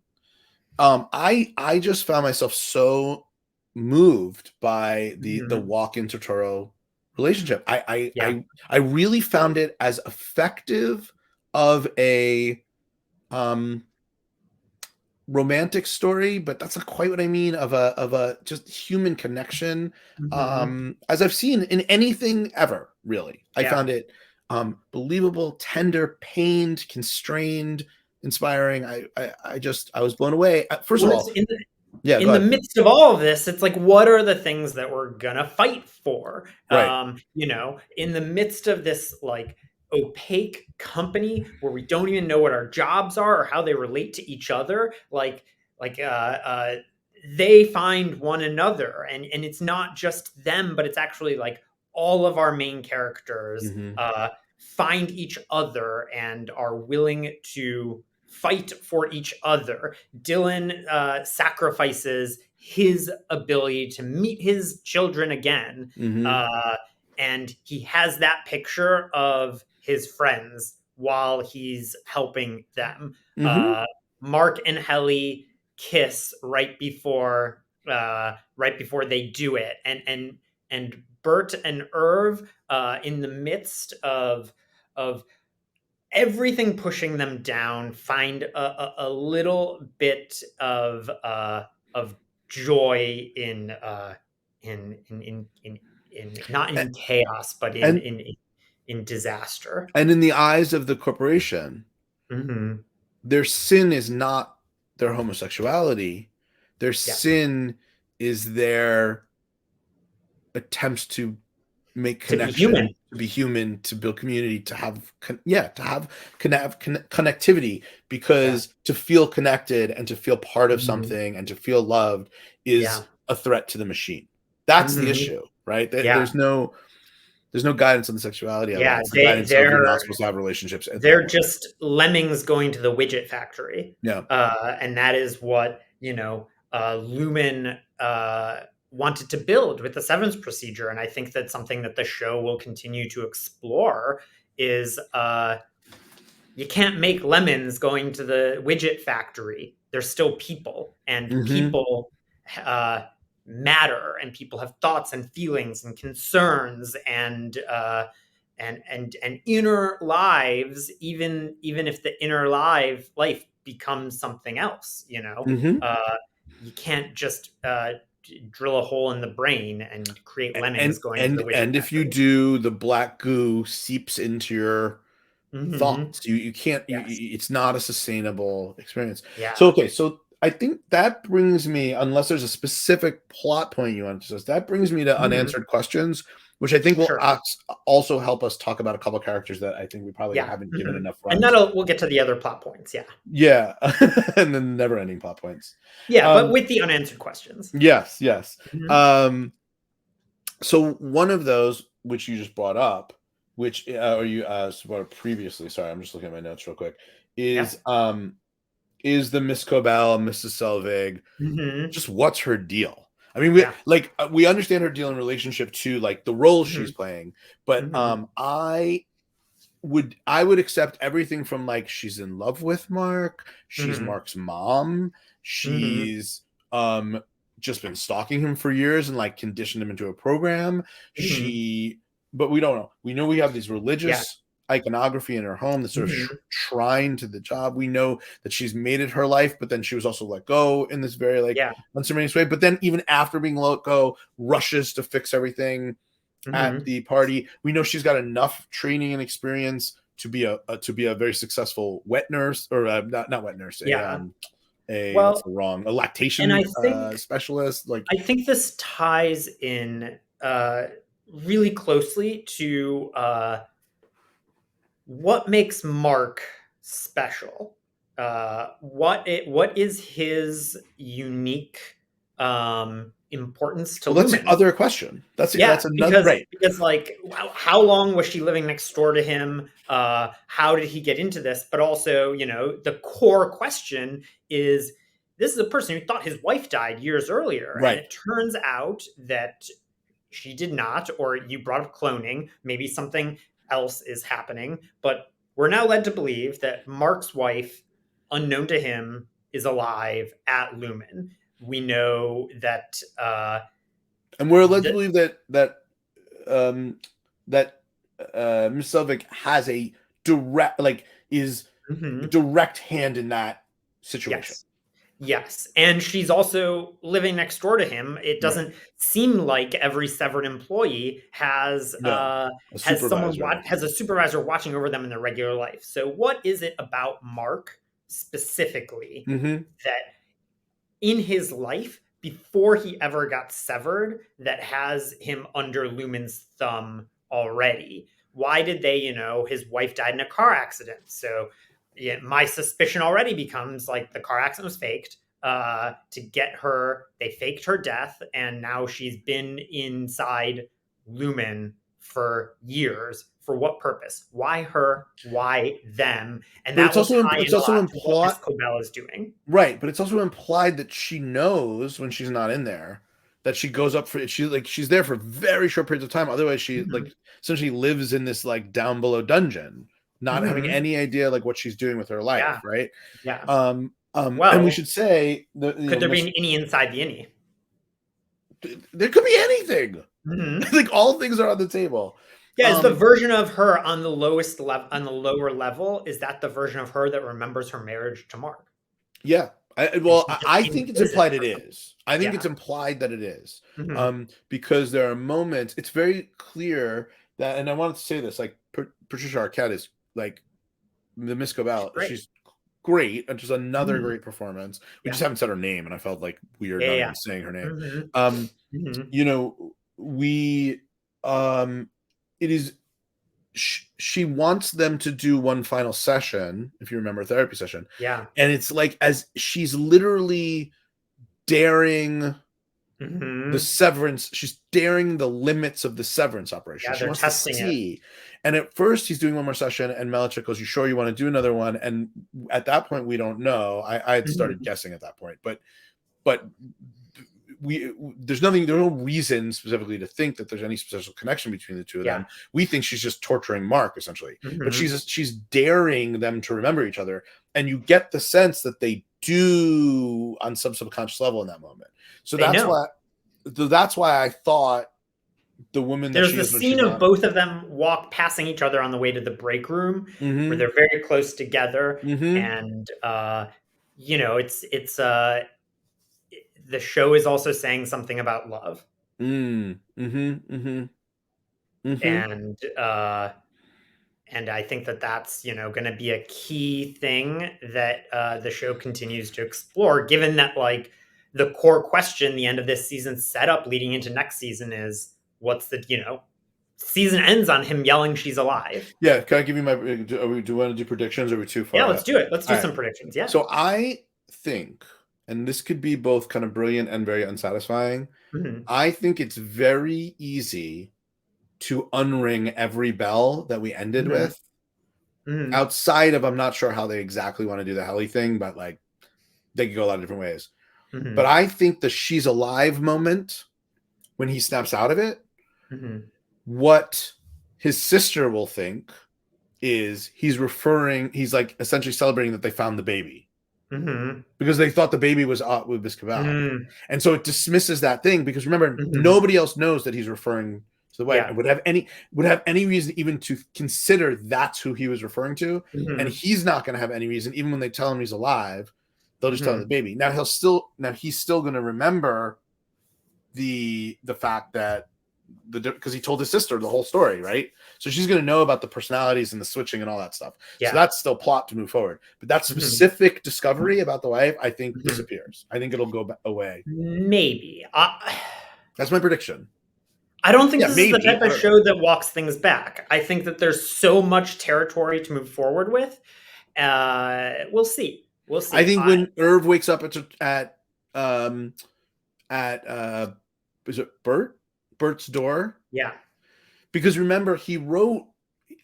I just found myself so moved by the Mhm. walk into Totoro relationship. Yeah. I really found it as effective of a um romantic story, but that's not quite what I mean, of a just human connection, Mhm. as I've seen in anything ever, really. I Yeah. found it believable, tender, pained, constrained, inspiring. I was blown away. First of Well, it's all, yeah, go in the ahead. midst of all of this, it's like, what are the things that we're gonna fight for? Right. In the midst of this like opaque company where we don't even know what our jobs are or how they relate to each other, like they find one another, and it's not just them, but it's actually like all of our main characters Hmm. find each other and are willing to fight for each other. Dylan sacrifices his ability to meet his children again, Hmm. uh, and he has that picture of his friends while he's helping them. Hmm. Uh, Mark and Helly kiss right before they do it, and Bert and Irv, in the midst of everything pushing them down, find a little bit of joy in not in chaos, but And in disaster. and in the eyes of the corporation, Hmm. their sin is not their homosexuality. Their Yeah, sin is their attempts to make to be human. connection, to be human, to build community, to have connectivity. Yeah. Because to feel connected and to feel part of Hmm. something and to feel loved Yeah. is a threat to the machine. That's the Hmm. issue, right? Yeah. There's no guidance on the sexuality of it. Yeah. It's the guidance of you're not supposed to have relationships at They're all. just lemmings going to the widget factory, Yeah. and that is what Lumen wanted to build with the severance procedure. And I think that's something that the show will continue to explore. Is You can't make lemons going to the widget factory. They're still people, and Hmm. people uh, matter, and people have thoughts and feelings and concerns and inner lives. Even if the inner life becomes something else, Hmm. you can't just drill a hole in the brain and create lemmings and going to the and widget and if you factory. do, the black goo seeps into your Hmm. thoughts. You can't, Yes. it's not a sustainable experience. So Yeah. okay, so I think that brings me, unless there's a specific plot point you want to discuss, that brings me to Hmm. unanswered questions, which I think will Sure. also help us talk about a couple characters that I think we probably Yeah. haven't given Hmm. enough And runs. that'll we'll get to the other plot points. Yeah. Yeah. And then never ending plot points. Yeah, but um with the unanswered questions. yes, yes. Hmm. um so one of those which you just brought up, which or you brought up previously, sorry, I'm just looking at my notes real quick, Yeah. is the Miss Cobell, Mrs. Selvig, Hmm. just what's her deal? I mean, Yeah. we understand her deal in relationship to like the role Hmm. she's playing, but Hmm. I would accept everything from like she's in love with Mark, she's Hmm. Mark's mom, Hmm. she's um just been stalking him for years and like conditioned him into a program. Hmm. She But we don't know. We know we have these Yeah. religious iconography in her home, the sort of Hmm. shrine to the job. We know that she's made it her life, but then she was also let go in this very like Yeah. unceremonious way. But then even after being let go, rushes to fix everything at Hmm. the party. We know she's got enough training and experience to be a very successful wet nurse, or not wet nurse, Yeah. a what's Well, the wrong, a and lactation specialist. Like, I think this ties in really closely to what makes Mark special. What is his unique importance to Well, that's the Lumen. other question. That's another right. Because like how long was she living next door to him? How did he get into this? But also, you know, the core question is, this is a person who thought his wife died years earlier, and Right. it turns out that she did not. Or you brought up cloning, maybe something else is happening, but we're now led to believe that Mark's wife, unknown to him, is alive at Lumen. We know that And we're led to believe that Miss Selvig has a direct, is direct hand in that situation. Yes. And she's also living next door to him. It doesn't seem like every Severed employee has a supervisor. has a supervisor watching over them in their regular life. So what is it about Mark specifically that in his life before he ever got severed that has him under Lumen's thumb already? Why did they, you know, his wife died in a car accident. So yeah, my suspicion already becomes like the car accident was faked to get her. They faked her death, and now she's been inside Lumen for years. For what purpose? Why her? Why them? And that will tie into what Miss Cobell is doing. Right, but it's also implied that she knows when she's not in there that she goes up for she's there for very short periods of time. Otherwise, she essentially lives in this like down below dungeon, not having any idea like what she's doing with her life, right? Yeah. Well, and we should say could there be an innie inside the innie? There could be anything. Like all things are on the table. Yeah, is the version of her on the lowest level, on the lower level, is that the version of her that remembers her marriage to Mark? Yeah. I think it's implied it is. I think it's implied that it is. Because there are moments, it's very clear that, and I wanted to say this, like Patricia Arquette is like the Miss Cobell. She's great, and just another great performance. We just haven't said her name, and I felt like weird not even saying her name. You know, it is she wants them to do one final session, if you remember, therapy session. Yeah. And it's like as she's literally daring the severance, she's daring the limits of the severance operation. Yeah, she wants to see. And at first he's doing one more session, and Melichuk goes, "You sure you want to do another one?" And at that point, we don't know. I had started guessing at that point, but there's no reason specifically to think that there's any special connection between the two of them. We think she's just torturing Mark essentially, but she's daring them to remember each other, and you get the sense that they do on some subconscious level in that moment. So that's why I thought the woman there's the scene of both of them passing each other on the way to the break room where they're very close together, and you know, it's the show is also saying something about love. And I think that that's, you know, going to be a key thing that the show continues to explore, given that like the core question, the end of this season setup leading into next season is what's the, you know, season ends on him yelling she's alive. Yeah. Can I give you do you want to do predictions, or are we too far? Yeah, let's do it. Let's do some predictions. Yeah. So I think, and this could be both kind of brilliant and very unsatisfying, I think it's very easy to unring every bell that we ended with. Outside of, I'm not sure how they exactly want to do the heli thing, but like they could go a lot of different ways. But I think the she's alive moment, when he snaps out of it, what his sister will think is he's like essentially celebrating that they found the baby. Because they thought the baby was with Miss Cobell. And so it dismisses that thing, because remember, nobody else knows that he's referring to the wife. Would have any reason even to consider that's who he was referring to. And he's not going to have any reason, even when they tell him he's alive, they'll just tell him the baby. Now he's still going to remember the fact that because he told his sister the whole story, right? So she's going to know about the personalities and the switching and all that stuff. So that's still plot to move forward. But that specific discovery about the wife, I think, disappears. I think it'll go away. Maybe. That's my prediction. I don't think this is the type of show that walks things back. I think that there's so much territory to move forward with. We'll see. I think when Irv wakes up at at is it Bert's door? Yeah. Because remember, he wrote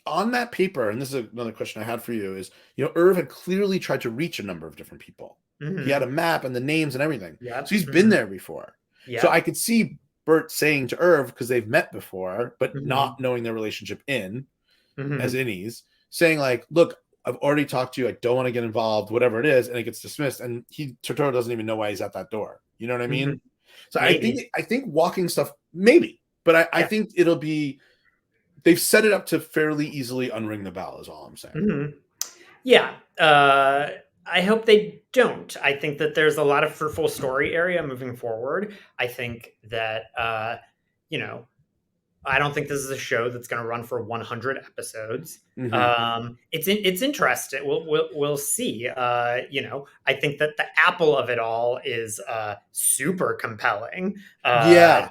on that paper, and this is another question I had for you, is, Irv had clearly tried to reach a number of different people. He had a map and the names and everything. Yep. So he's been there before. So I could see Bert saying to Irv, because they've met before, but not knowing their relationship as innies, saying like, look, I've already talked to you. I don't want to get involved, whatever it is. And it gets dismissed. And Totoro doesn't even know why he's at that door. You know what I mean? So maybe. I think walking stuff, maybe, but I think it'll be, they've set it up to fairly easily unring the bell is all I'm saying. Yeah. I hope they don't. I think that there's a lot of fruitful story area moving forward. I think that, I don't think this is a show that's going to run for 100 episodes. It's interesting. We'll see. I think that the Apple of it all is super compelling. It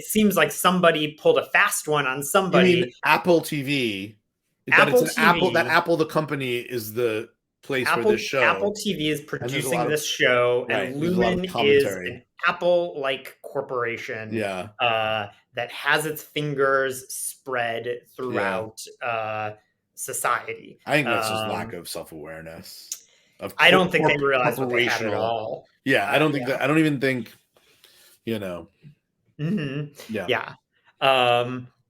seems like somebody pulled a fast one on somebody. You mean AppleTv? That Apple the company is the place for this show. AppleTv is producing this show, and Lumen is an Apple-like corporation that has its fingers spread throughout society. I think that's just lack of self-awareness. I don't think they realize what they had at all. Yeah, I don't think that. I don't even think, Yeah.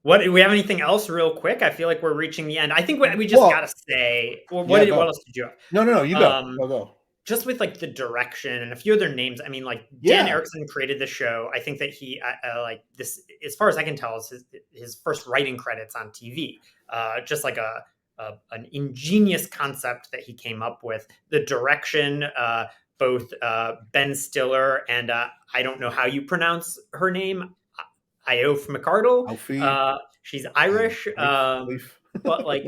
What do we have anything else real quick? I feel like we're reaching the end. I think we just gotta say. What else did you have? No, you go. Go. Just with like the direction and a few other names. I mean, like Dan Erickson created the show. I think that he like this, as far as I can tell, is his first writing credits on TV. Just like an ingenious concept that he came up with. The direction, both Ben Stiller and I don't know how you pronounce her name. Iof McArdle. She's Irish. But like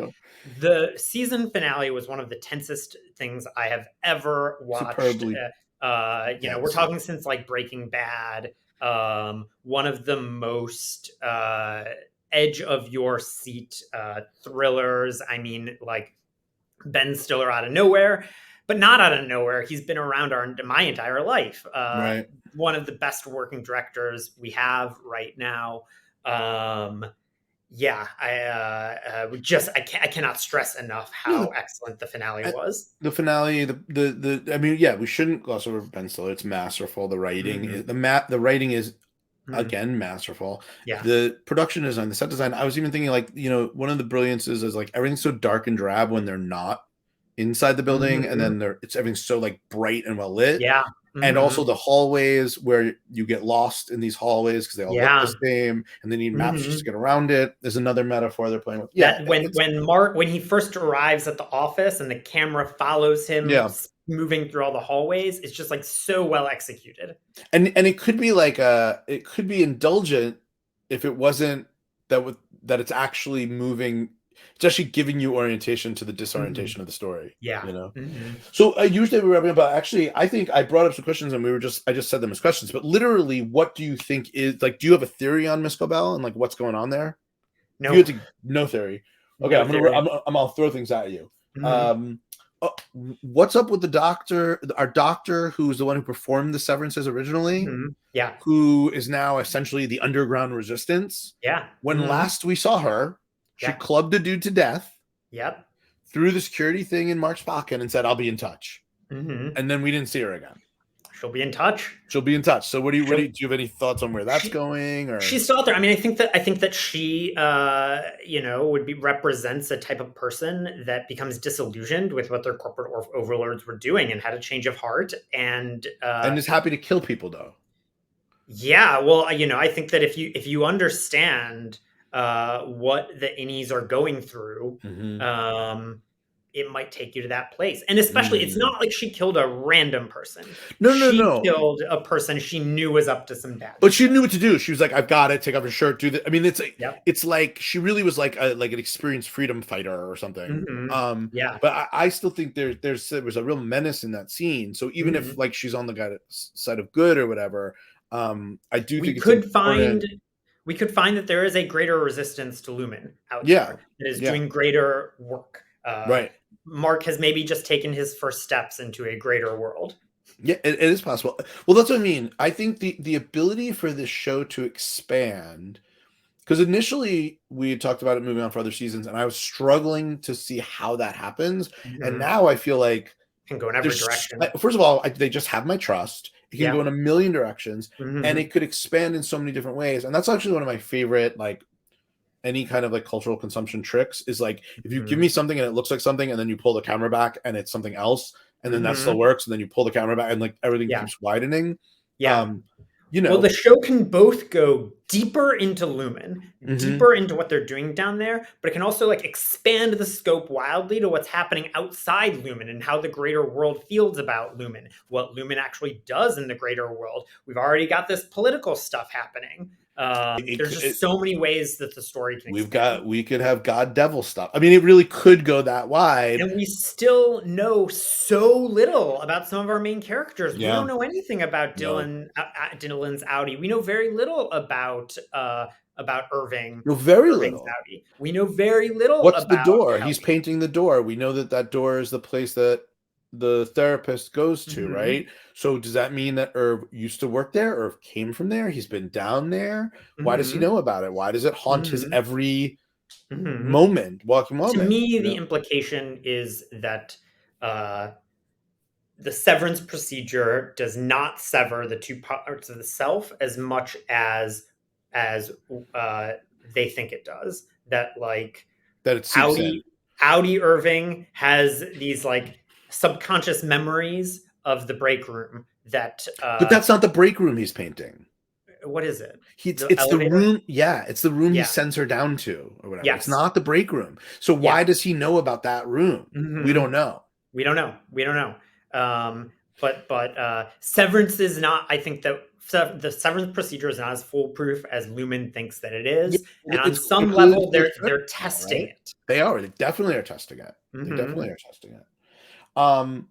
the season finale was one of the tensest things I have ever watched. We're talking since like Breaking Bad. One of the most edge of your seat thrillers. I mean, like Ben Stiller out of nowhere, but not out of nowhere. He's been around my entire life. One of the best working directors we have right now. I cannot stress enough how excellent the finale was. The finale, we shouldn't gloss over Ben Stiller. It's masterful. The writing, the writing is again masterful. Yeah. The production design, the set design. I was even thinking like, one of the brilliances is like everything's so dark and drab when they're not inside the building, and then everything's so like bright and well lit. Yeah. And also the hallways where you get lost in these hallways because they all look the same, and they need maps just to get around it. There's another metaphor they're playing with. When he first arrives at the office and the camera follows him moving through all the hallways, it's just like so well executed. And it could be like it could be indulgent if it wasn't that it's actually moving. It's actually giving you orientation to the disorientation of the story. Yeah. So usually we're wrapping up about, actually, I think I brought up some questions and I just said them as questions, but literally what do you think is like, do you have a theory on Miss Cobell and like what's going on there? No. No theory. Okay. I'll throw things at you. What's up with the doctor, our doctor, who's the one who performed the Severances originally? Who is now essentially the underground resistance. When last we saw her, she clubbed a dude to death. Threw the security thing in Mark's pocket and said, "I'll be in touch." And then we didn't see her again. She'll be in touch. So do you have any thoughts on where that's going? Or she's still out there. I mean, I think that she, represents a type of person that becomes disillusioned with what their corporate overlords were doing and had a change of heart and is happy to kill people though. Yeah, well, I think that if you understand what the innies are going through, it might take you to that place. And especially, it's not like she killed a random person. No. She killed a person she knew was up to some bad. But she knew what to do. She was like, "I've got it. Take off your shirt. Do that." I mean, it's like she really was like an experienced freedom fighter or something. But I still think there was a real menace in that scene. So even if like she's on the side of good or whatever, I do think we could find that there is a greater resistance to Lumen out there that is doing greater work. Mark has maybe just taken his first steps into a greater world. Yeah, it is possible. Well, that's what I mean. I think the ability for this show to expand, because initially we had talked about it moving on for other seasons, and I was struggling to see how that happens. And Mhm. now I feel like Can go in every there's direction. first of all, they just have my trust. It can Yeah. go in a million directions, and Mhm. it could expand in so many different ways. And that's actually one of my favorite, like any kind of like cultural consumption tricks is like if you give Mhm. me something and it looks like something, and then you pull the camera back and it's something else, and then that still Mhm. works, and then you pull the camera back and like everything Yeah. keeps widening. Yeah. Um, you Well, the know, show can both go deeper into Lumen, mhm. deeper into what they're doing down there, but it can also like expand the scope wildly to what's happening outside Lumen and how the greater world feels about Lumen, what Lumen actually does in the greater world. We've already got this political stuff happening. There's just so many ways that the story can expand. We could have God devil stuff. I mean, it really could go that wide. And we still know so little about some of our main characters. We Yeah, don't know anything about no, Dylan's Audi. We know very little about no, very Irving's little. Audi. We know very little What's the about door? He's Kelly. painting the door. We know that that door is the place that the therapist goes to, Mhm, right? So does that mean that Irv used to work there, or came from there? He's been down there. Why does he mhm, know about it? Why does it haunt his mhm, every mhm. moment, walking To moment? me, You the know, implication is that uh, the severance procedure does not sever the two parts of the self as much as uh, they think it does. That like that it seeps in. Audi Audi Irving has these like subconscious memories of the break room that But that's not the break room he's painting. what is it? It's The it's the elevator? room, yeah, it's the room he Yeah. sends her down to or whatever. It's Yes. not the break room. So Yeah. why does he know about that room? We Hmm. don't know. We don't know. We don't know. But severance is not. I think that the severance procedure is not as foolproof as Lumen thinks that it Yeah, is, and on it some clearly level, feels they're now, testing right? it. They are. They definitely are testing it. They Hmm. definitely are testing it. Um,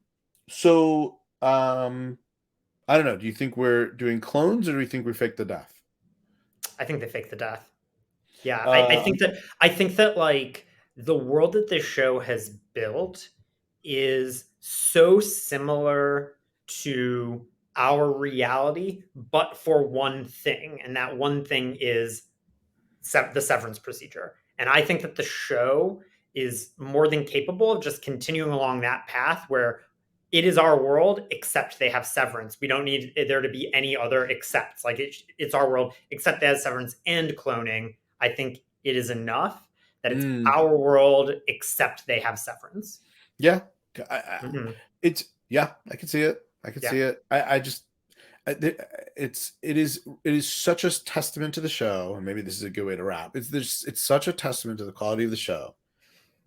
so I don't know. Do you think we're doing clones, or do we think we faked the death? I think they faked the death. Yeah, Uh, I think that like the world that this show has built is so similar to our reality, but for one thing, and that one thing is the severance procedure. And I think that the show is more than capable of just continuing along that path where it is our world, except they have severance. We don't need there to be any other excepts. Like it's our world, except they have severance and cloning. I think it is enough that it's mm, our world, except they have severance. yeah, Hmm. it's yeah. I can see it. I can Yeah. see it. I just it is such a testament to the show, and maybe this is a good way to wrap. It's such a testament to the quality of the show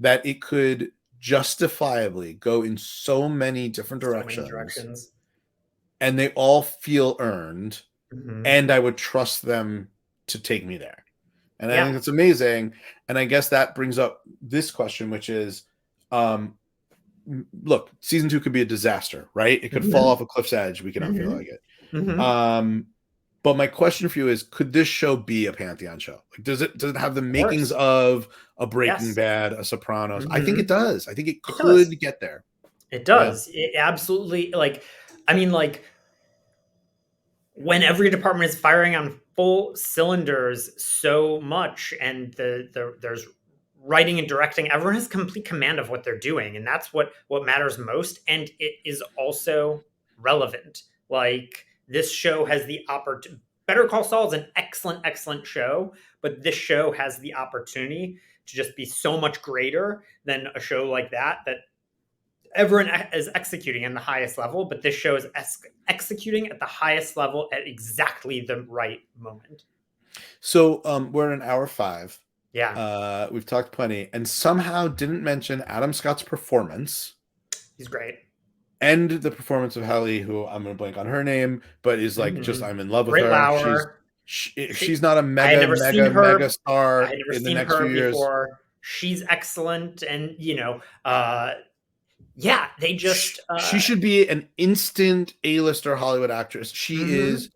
that it could justifiably go in so many different So many directions, directions. and they all feel earned, Hmm. and I would trust them to take me there. And I think Yeah. that's amazing. And I guess that brings up this question, which is, um, look, season 2 could be a disaster, right? It could fall Hmm. off a cliff's edge. We cannot feel Hmm. like it. Hmm. Um, but my question for you is, could this show be a Pantheon show? Like, does it have the Of makings course. of a Breaking Yes. Bad, a Sopranos? I think Hmm. it does. I think it It does. could get there. It Yeah. does. It absolutely like I mean like when every department is firing on full cylinders so much and there's writing and directing, everyone has complete command of what they're doing and that's what matters most and it is also relevant. Like this show has the opportunity. Better Call Saul is an excellent show, but this show has the opportunity to just be so much greater than a show like that everyone is executing in the highest level, but this show is executing at the highest level at exactly the right moment. So we're in hour 5. Yeah, We've talked plenty, and somehow didn't mention Adam Scott's performance he's great. and the performance of Hallie, who I'm going to blank on her name, but is like just Mhm. I'm in love with Britt her. Lauer. If She, she's not a I had never seen mega her. I star had never in the seen next few her years, before. She's excellent, and yeah, they just she should be an instant A-lister Hollywood actress. She mhm.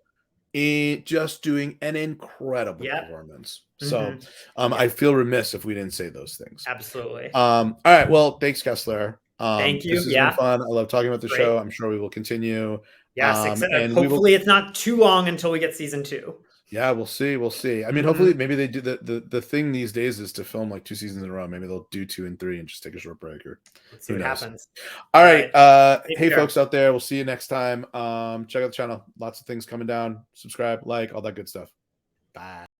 is just doing an incredible Yep. performance. So Mhm. I Yeah, feel remiss if we didn't say those things. absolutely. All right. Well, thanks, Kessler. Thank you. This has been Yeah, fun. I love talking about the great. show. I'm sure we will continue. Yes, And we will. hopefully it's not too long until we get season 2. Yeah, we'll see. We'll see. I mean, hopefully, maybe they do the thing these days is to film like 2 seasons in a row. Maybe they'll do 2 and 3 and just take a short break, or Let's see who what knows. happens. All right. Take Hey, care. folks out there. We'll see you next time. Check out the channel. Lots of things coming down. Subscribe, like, all that good stuff. Bye.